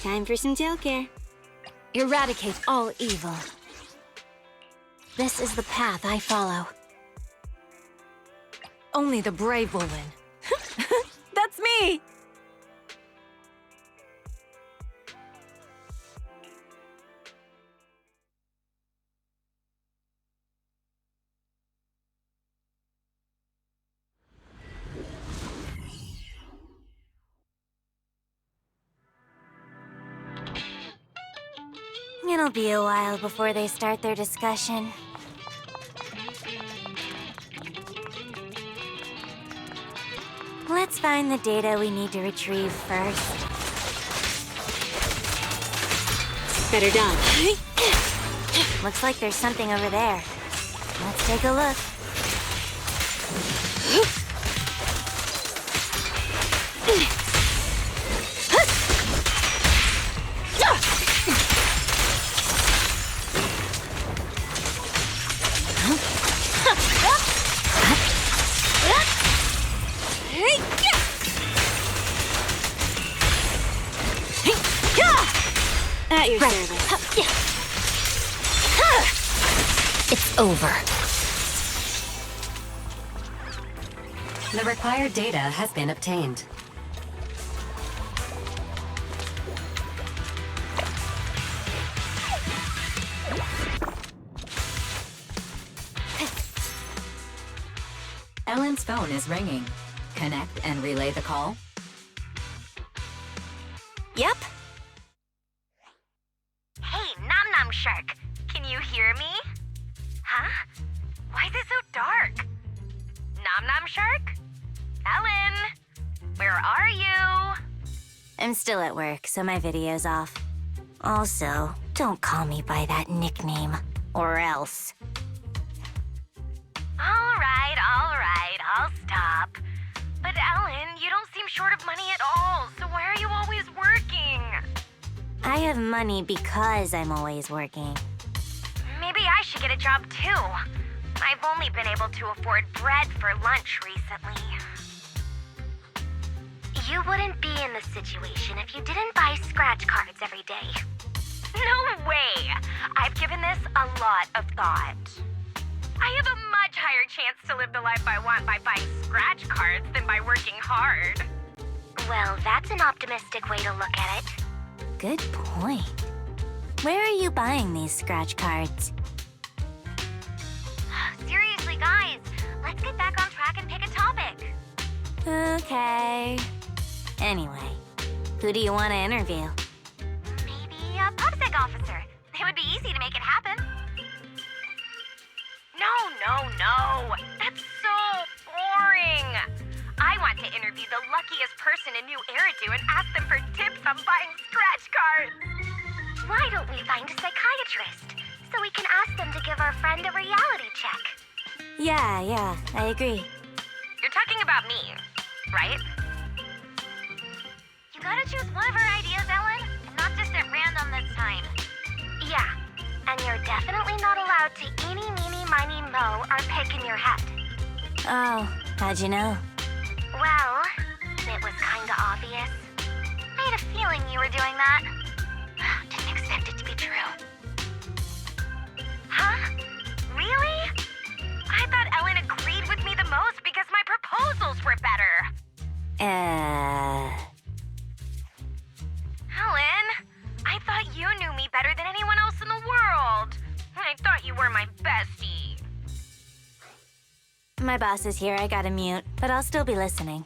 [SPEAKER 6] Time for some tail care.
[SPEAKER 5] Eradicate all evil. This is the path I follow.
[SPEAKER 6] Only the brave will win. That's me!
[SPEAKER 1] It'll be a while before they start their discussion. Let's find the data we need to retrieve first.
[SPEAKER 6] Better done.
[SPEAKER 1] Looks like there's something over there. Let's take a look.
[SPEAKER 6] At your service.
[SPEAKER 4] It's over. The required data has been obtained. Ellen's phone is ringing. Connect and relay the call.
[SPEAKER 1] Yep.
[SPEAKER 16] Hey, Nom Nom Shark, can you hear me? Huh? Why is it so dark? Nom Nom Shark? Ellen? Where are you?
[SPEAKER 1] I'm still at work, so my video's off. Also, don't call me by that nickname, or else.
[SPEAKER 16] All right, I'll stop. But Ellen, you don't seem short of money at all, so why are you always working?
[SPEAKER 1] I have money because I'm always working.
[SPEAKER 16] Maybe I should get a job too. I've only been able to afford bread for lunch recently. You wouldn't be in this situation if you didn't buy scratch cards every day. No way! I've given this a lot of thought. I have a much higher chance to live the life I want by buying scratch cards than by working hard.
[SPEAKER 1] Well, that's an optimistic way to look at it. Good point. Where are you buying these scratch cards?
[SPEAKER 16] Seriously, guys, let's get back on track and pick a topic.
[SPEAKER 1] Okay. Anyway, who do you want to interview?
[SPEAKER 16] Maybe a PubSec officer. It would be easy to make it happen. No. That's so boring. I want to interview the luckiest person in New Eridu and ask them for tips on buying scratch cards.
[SPEAKER 1] Why don't we find a psychiatrist so we can ask them to give our friend a reality check? Yeah, I agree.
[SPEAKER 16] You're talking about me, right? You gotta choose one of our ideas, Ellen, and not just at random this time.
[SPEAKER 1] Yeah, and you're definitely not allowed to eeny, meeny, miny, moe our pick in your head. Oh, how'd you know?
[SPEAKER 16] Well, it was kinda obvious. I had a feeling you were doing that. Didn't expect it to be true. Huh? Really? I thought Ellen agreed with me the most because my proposals were better. Ellen, I thought you knew me better than anyone else in the world. I thought you were my bestie.
[SPEAKER 1] My boss is here, I gotta mute, but I'll still be listening.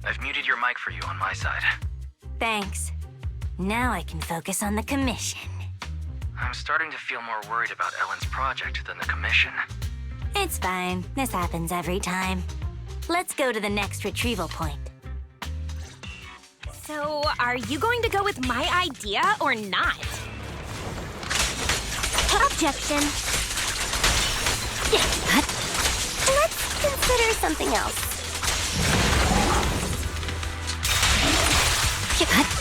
[SPEAKER 3] I've muted your mic for you on my side.
[SPEAKER 1] Thanks. Now I can focus on the commission.
[SPEAKER 3] I'm starting to feel more worried about Ellen's project than the commission.
[SPEAKER 1] It's fine. This happens every time. Let's go to the next retrieval point.
[SPEAKER 6] So, are you going to go with my idea or not?
[SPEAKER 1] Objection. Let's consider something else. Scatter!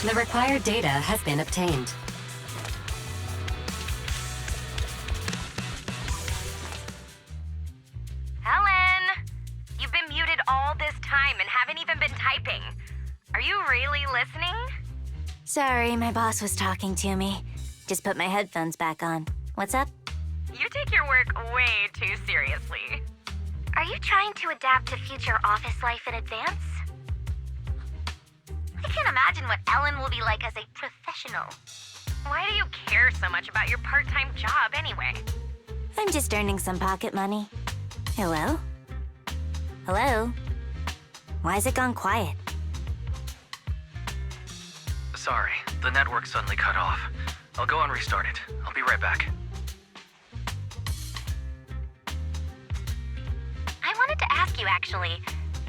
[SPEAKER 4] The required data has been obtained.
[SPEAKER 16] Ellen! You've been muted all this time and haven't even been typing. Are you really listening?
[SPEAKER 1] Sorry, my boss was talking to me. Just put my headphones back on. What's up?
[SPEAKER 16] You take your work way too seriously.
[SPEAKER 1] Are you trying to adapt to future office life in advance?
[SPEAKER 16] I can't imagine what Ellen will be like as a professional. Why do you care so much about your part-time job anyway?
[SPEAKER 6] I'm just earning some pocket money. Hello? Hello? Why's it gone quiet?
[SPEAKER 3] Sorry, the network suddenly cut off. I'll go and restart it. I'll be right back.
[SPEAKER 16] I wanted to ask you, actually,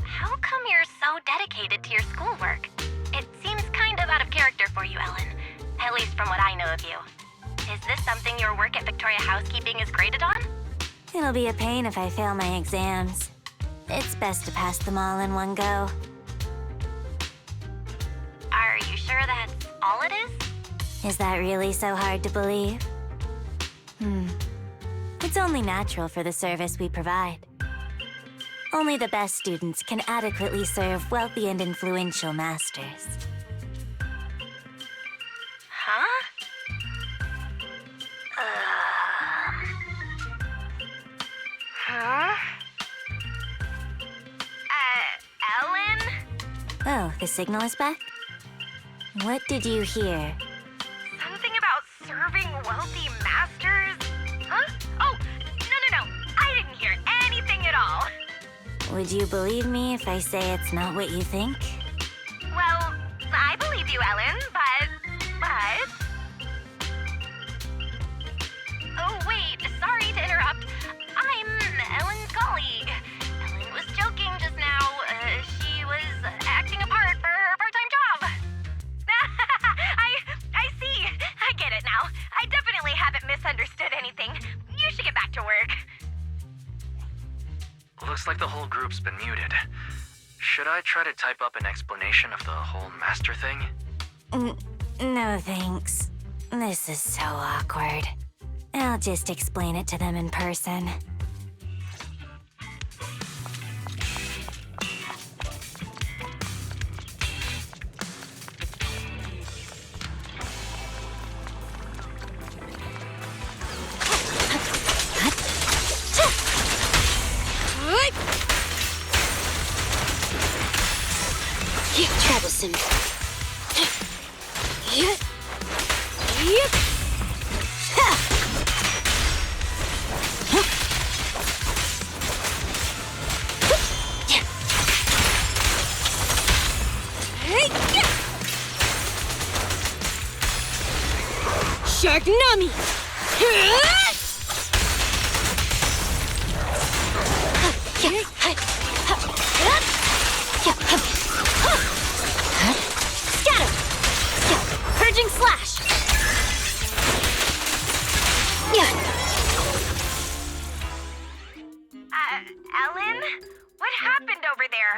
[SPEAKER 16] how come you're so dedicated to your schoolwork? It seems kind of out of character for you, Ellen, at least from what I know of you. Is this something your work at Victoria Housekeeping is graded on?
[SPEAKER 6] It'll be a pain if I fail my exams. It's best to pass them all in one go.
[SPEAKER 16] Are you sure that's all it is?
[SPEAKER 6] Is that really so hard to believe? It's only natural for the service we provide. Only the best students can adequately serve wealthy and influential masters.
[SPEAKER 16] Huh? Huh? Ellen?
[SPEAKER 6] Oh, the signal is back? What did you hear?
[SPEAKER 16] Something about serving wealthy masters? Huh? Oh, no. I didn't hear anything at all.
[SPEAKER 6] Would you believe me if I say it's not what you think?
[SPEAKER 16] Well, I believe you, Ellen, but... Oh, wait, sorry to interrupt. I'm Ellen's colleague. Ellen was joking just now. She was acting a part for her part-time job. I see. I get it now. I definitely haven't misunderstood anything. You should get back to work.
[SPEAKER 3] Looks like the whole group's been muted. Should I try to type up an explanation of the whole master thing?
[SPEAKER 6] No thanks. This is so awkward. I'll just explain it to them in person.
[SPEAKER 14] Troublesome.
[SPEAKER 6] Astra-nómico!
[SPEAKER 14] Scatter! Purging slash!
[SPEAKER 16] Ellen? What happened over there?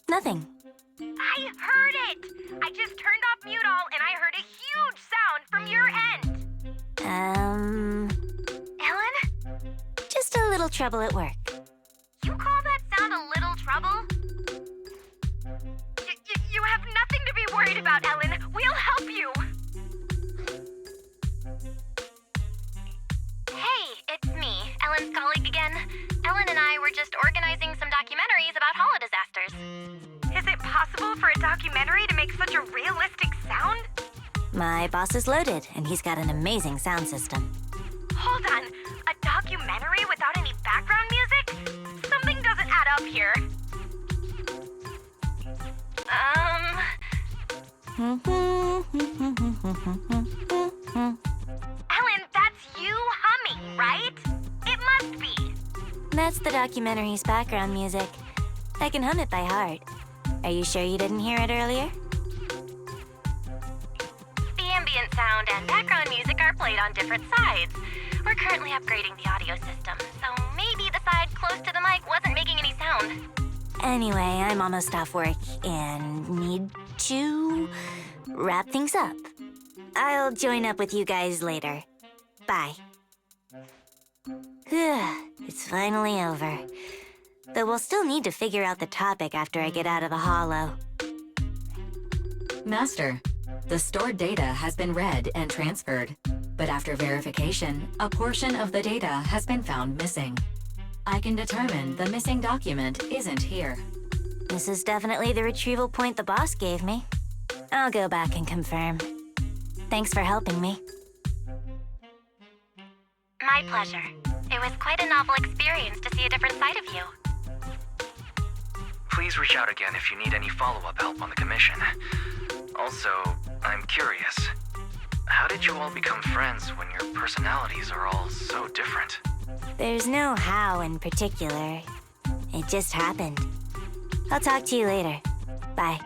[SPEAKER 6] Nothing.
[SPEAKER 16] I heard it! I just turned off mute all and I heard a huge sound from your end! Ellen?
[SPEAKER 6] Just a little trouble at work.
[SPEAKER 16] You call that sound a little trouble? You have nothing to be worried about, Ellen. We'll help you. Hey, it's me, Ellen's colleague again. Ellen and I were just organizing some documentaries about holo disasters. Is it possible for a documentary to make such a realistic sound?
[SPEAKER 6] My boss is loaded, and he's got an amazing sound system.
[SPEAKER 16] Hold on, a documentary without any background music? Something doesn't add up here. Ellen, that's you humming, right? It must be.
[SPEAKER 6] That's the documentary's background music. I can hum it by heart. Are you sure you didn't hear it earlier?
[SPEAKER 16] The ambient sound and background music are played on different sides. We're currently upgrading the audio system, so maybe the side close to the mic wasn't making any sound.
[SPEAKER 6] Anyway, I'm almost off work and need to wrap things up. I'll join up with you guys later. Bye. It's finally over. Though we'll still need to figure out the topic after I get out of the holo.
[SPEAKER 4] Master, the stored data has been read and transferred, but after verification, a portion of the data has been found missing. I can determine the missing document isn't here.
[SPEAKER 6] This is definitely the retrieval point the boss gave me. I'll go back and confirm.
[SPEAKER 1] Thanks for helping me.
[SPEAKER 16] My pleasure. It was quite a novel experience to see a different side of you.
[SPEAKER 3] Please reach out again if you need any follow-up help on the commission. Also, I'm curious. How did you all become friends when your personalities are all so different?
[SPEAKER 1] There's no how in particular. It just happened. I'll talk to you later. Bye.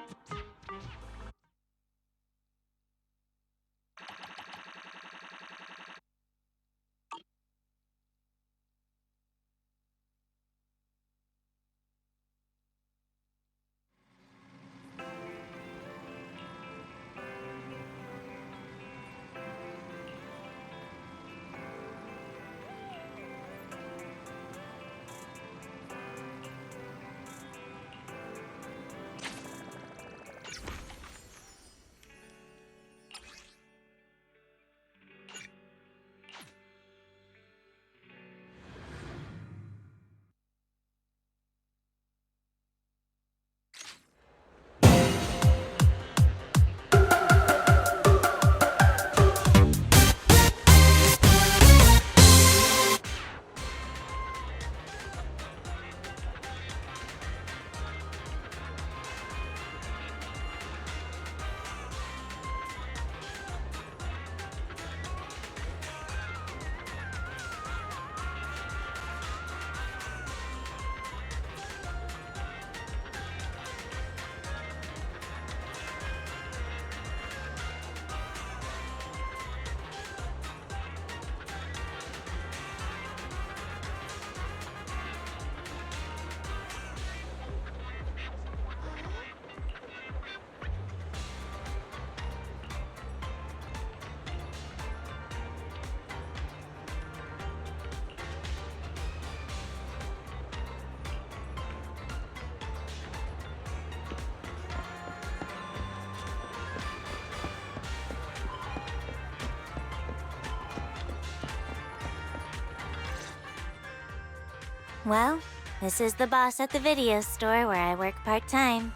[SPEAKER 1] Well, this is the boss at the video store where I work part-time.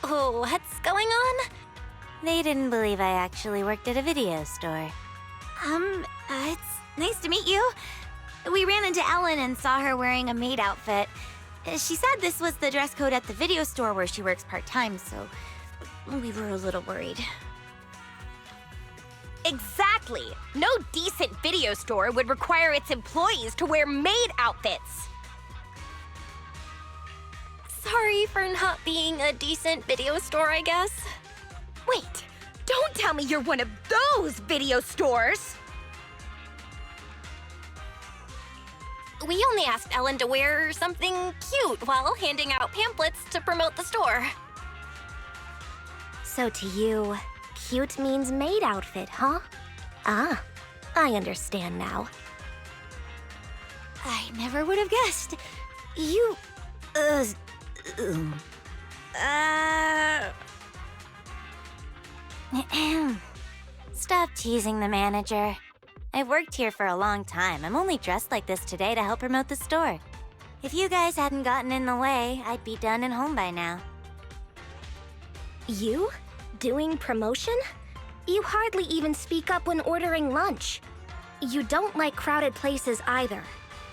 [SPEAKER 5] Oh, what's going on?
[SPEAKER 1] They didn't believe I actually worked at a video store.
[SPEAKER 6] It's nice to meet you. We ran into Ellen and saw her wearing a maid outfit. She said this was the dress code at the video store where she works part-time, so we were a little worried.
[SPEAKER 16] Exactly! No decent video store would require its employees to wear maid outfits.
[SPEAKER 5] Sorry for not being a decent video store, I guess.
[SPEAKER 16] Wait, don't tell me you're one of those video stores!
[SPEAKER 5] We only asked Ellen to wear something cute while handing out pamphlets to promote the store.
[SPEAKER 6] So to you, cute means maid outfit, huh? Ah, I understand now. I never would have guessed. You...
[SPEAKER 1] Stop teasing the manager. I've worked here for a long time. I'm only dressed like this today to help promote the store. If you guys hadn't gotten in the way, I'd be done and home by now.
[SPEAKER 6] You? Doing promotion? You hardly even speak up when ordering lunch. You don't like crowded places either.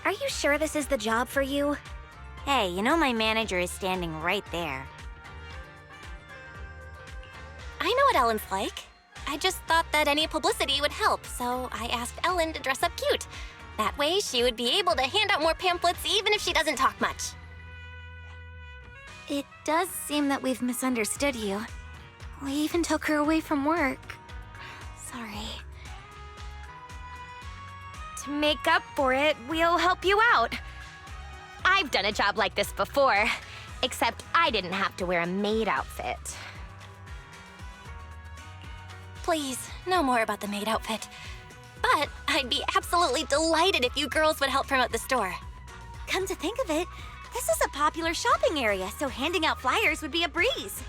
[SPEAKER 6] Are you sure this is the job for you?
[SPEAKER 1] Hey, you know my manager is standing right there.
[SPEAKER 5] I know what Ellen's like. I just thought that any publicity would help, so I asked Ellen to dress up cute. That way, she would be able to hand out more pamphlets even if she doesn't talk much.
[SPEAKER 6] It does seem that we've misunderstood you. We even took her away from work. Sorry. To make up for it, we'll help you out.
[SPEAKER 16] I've done a job like this before, except I didn't have to wear a maid outfit.
[SPEAKER 5] Please, no more about the maid outfit. But I'd be absolutely delighted if you girls would help promote the store.
[SPEAKER 6] Come to think of it, this is a popular shopping area, so handing out flyers would be a breeze.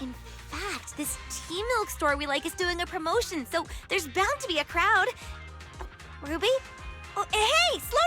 [SPEAKER 6] In fact, this tea milk store we like is doing a promotion, so there's bound to be a crowd. Ruby? Oh, hey, slow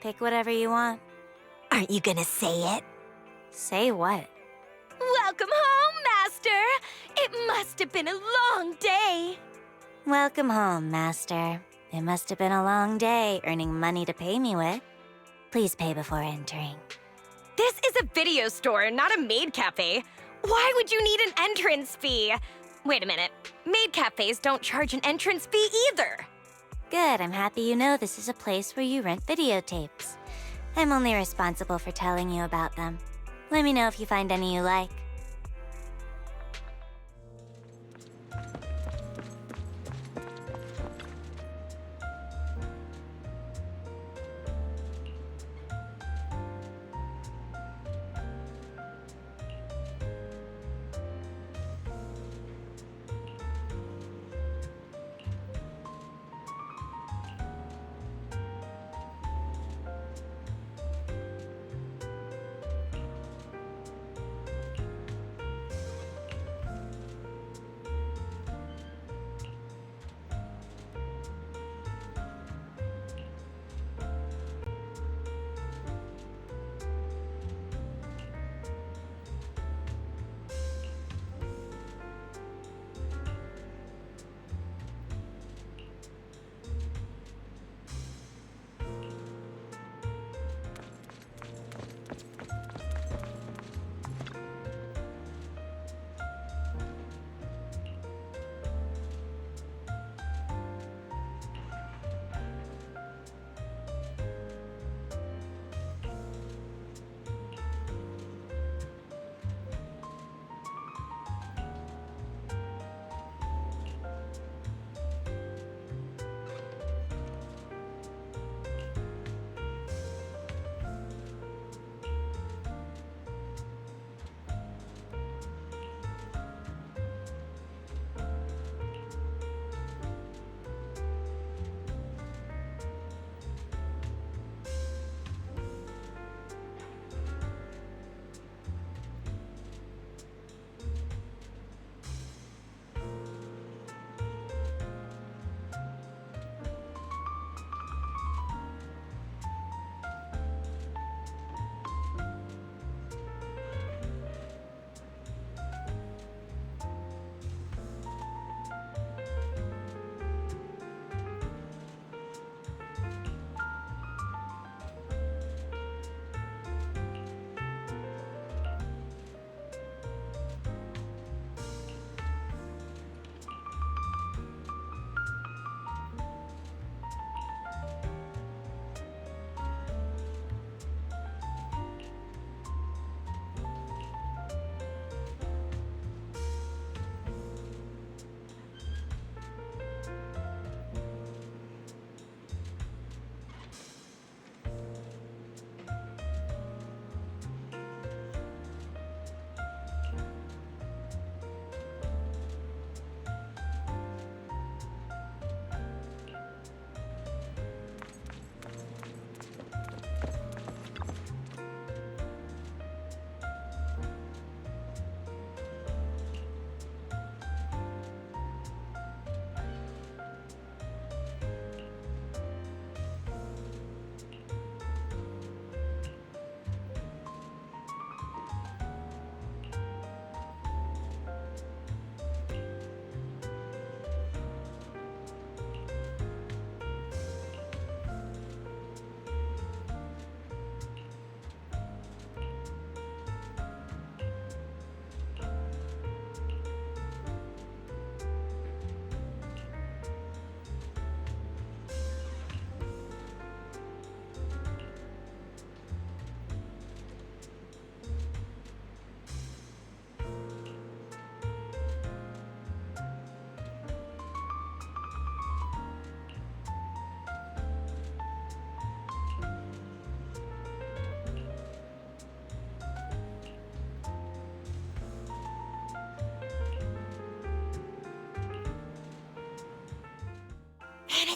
[SPEAKER 1] Pick whatever you want.
[SPEAKER 6] Aren't you gonna say it?
[SPEAKER 1] Say what?
[SPEAKER 6] Welcome home, Master! It must have been a long day.
[SPEAKER 1] Welcome home, Master. It must have been a long day earning money to pay me with. Please pay before entering.
[SPEAKER 6] This is a video store, not a maid cafe. Why would you need an entrance fee? Wait a minute. Maid cafes don't charge an entrance fee either.
[SPEAKER 1] Good, I'm happy you know this is a place where you rent videotapes. I'm only responsible for telling you about them. Let me know if you find any you like.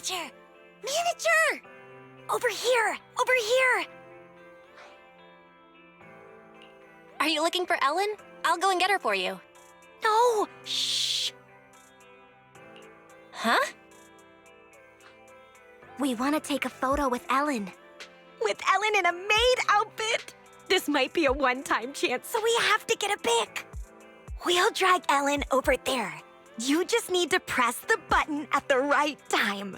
[SPEAKER 6] Manager! Manager! Over here! Over here!
[SPEAKER 5] Are you looking for Ellen? I'll go and get her for you.
[SPEAKER 6] No! Shh!
[SPEAKER 5] Huh?
[SPEAKER 6] We want to take a photo with Ellen. with Ellen in a maid outfit. This might be a one-time chance, so we have to get a pic. We'll drag Ellen over there. You just need to press the button at the right time.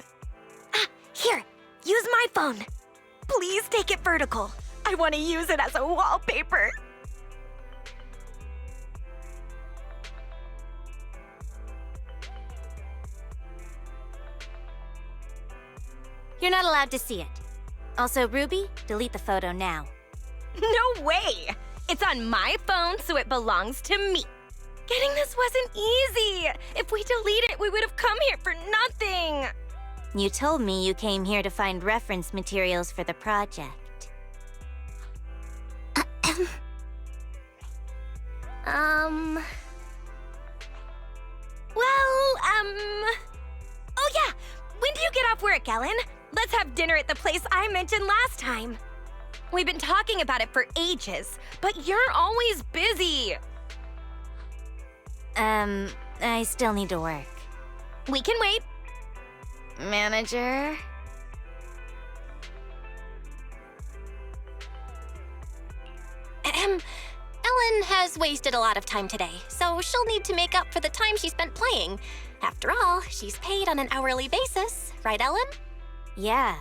[SPEAKER 6] Here, use my phone. Please take it vertical. I want to use it as a wallpaper.
[SPEAKER 1] You're not allowed to see it. Also, Ruby, delete the photo now.
[SPEAKER 6] No way! It's on my phone, so it belongs to me. Getting this wasn't easy. If we delete it, we would have come here for nothing.
[SPEAKER 1] You told me you came here to find reference materials for the project.
[SPEAKER 6] Oh yeah! When do you get off work, Ellen? Let's have dinner at the place I mentioned last time. We've been talking about it for ages, but you're always busy.
[SPEAKER 1] I still need to work.
[SPEAKER 6] We can wait.
[SPEAKER 1] Manager?
[SPEAKER 5] Ellen has wasted a lot of time today, so she'll need to make up for the time she spent playing. After all, she's paid on an hourly basis, right, Ellen?
[SPEAKER 1] Yeah.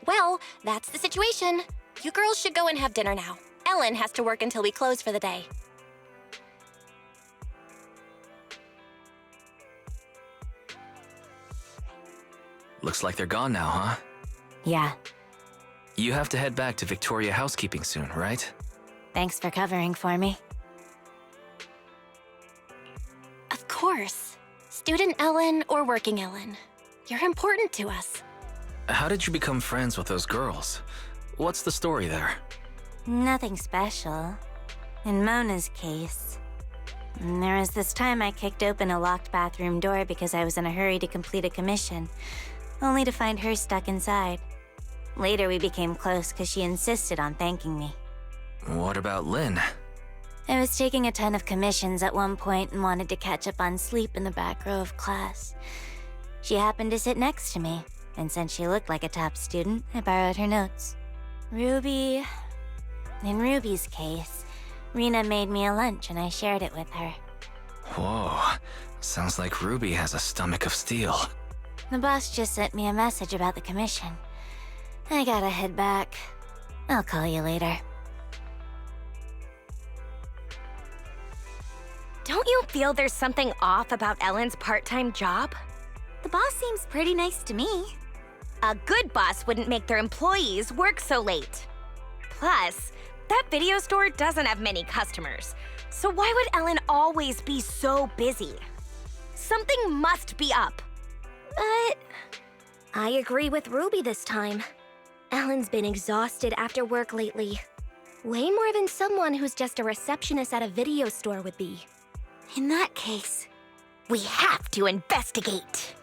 [SPEAKER 5] Well, that's the situation. You girls should go and have dinner now. Ellen has to work until we close for the day.
[SPEAKER 3] Looks like they're gone now, huh?
[SPEAKER 1] Yeah.
[SPEAKER 3] You have to head back to Victoria Housekeeping soon, right?
[SPEAKER 1] Thanks for covering for me.
[SPEAKER 5] Of course. Student Ellen or working Ellen. You're important to us.
[SPEAKER 3] How did you become friends with those girls? What's the story there?
[SPEAKER 1] Nothing special. In Mona's case, there was this time I kicked open a locked bathroom door because I was in a hurry to complete a commission, only to find her stuck inside. Later we became close because she insisted on thanking me.
[SPEAKER 3] What about Lynn?
[SPEAKER 1] I was taking a ton of commissions at one point and wanted to catch up on sleep in the back row of class. She happened to sit next to me, and since she looked like a top student, I borrowed her notes. In Ruby's case, Rena made me a lunch and I shared it with her.
[SPEAKER 3] Whoa, sounds like Ruby has a stomach of steel.
[SPEAKER 1] The boss just sent me a message about the commission. I gotta head back. I'll call you later.
[SPEAKER 6] Don't you feel there's something off about Ellen's part-time job?
[SPEAKER 1] The boss seems pretty nice to me.
[SPEAKER 6] A good boss wouldn't make their employees work so late. Plus, that video store doesn't have many customers. So why would Ellen always be so busy? Something must be up.
[SPEAKER 17] But I agree with Ruby this time. Ellen's been exhausted after work lately. Way more than someone who's just a receptionist at a video store would be.
[SPEAKER 6] In that case, we have to investigate.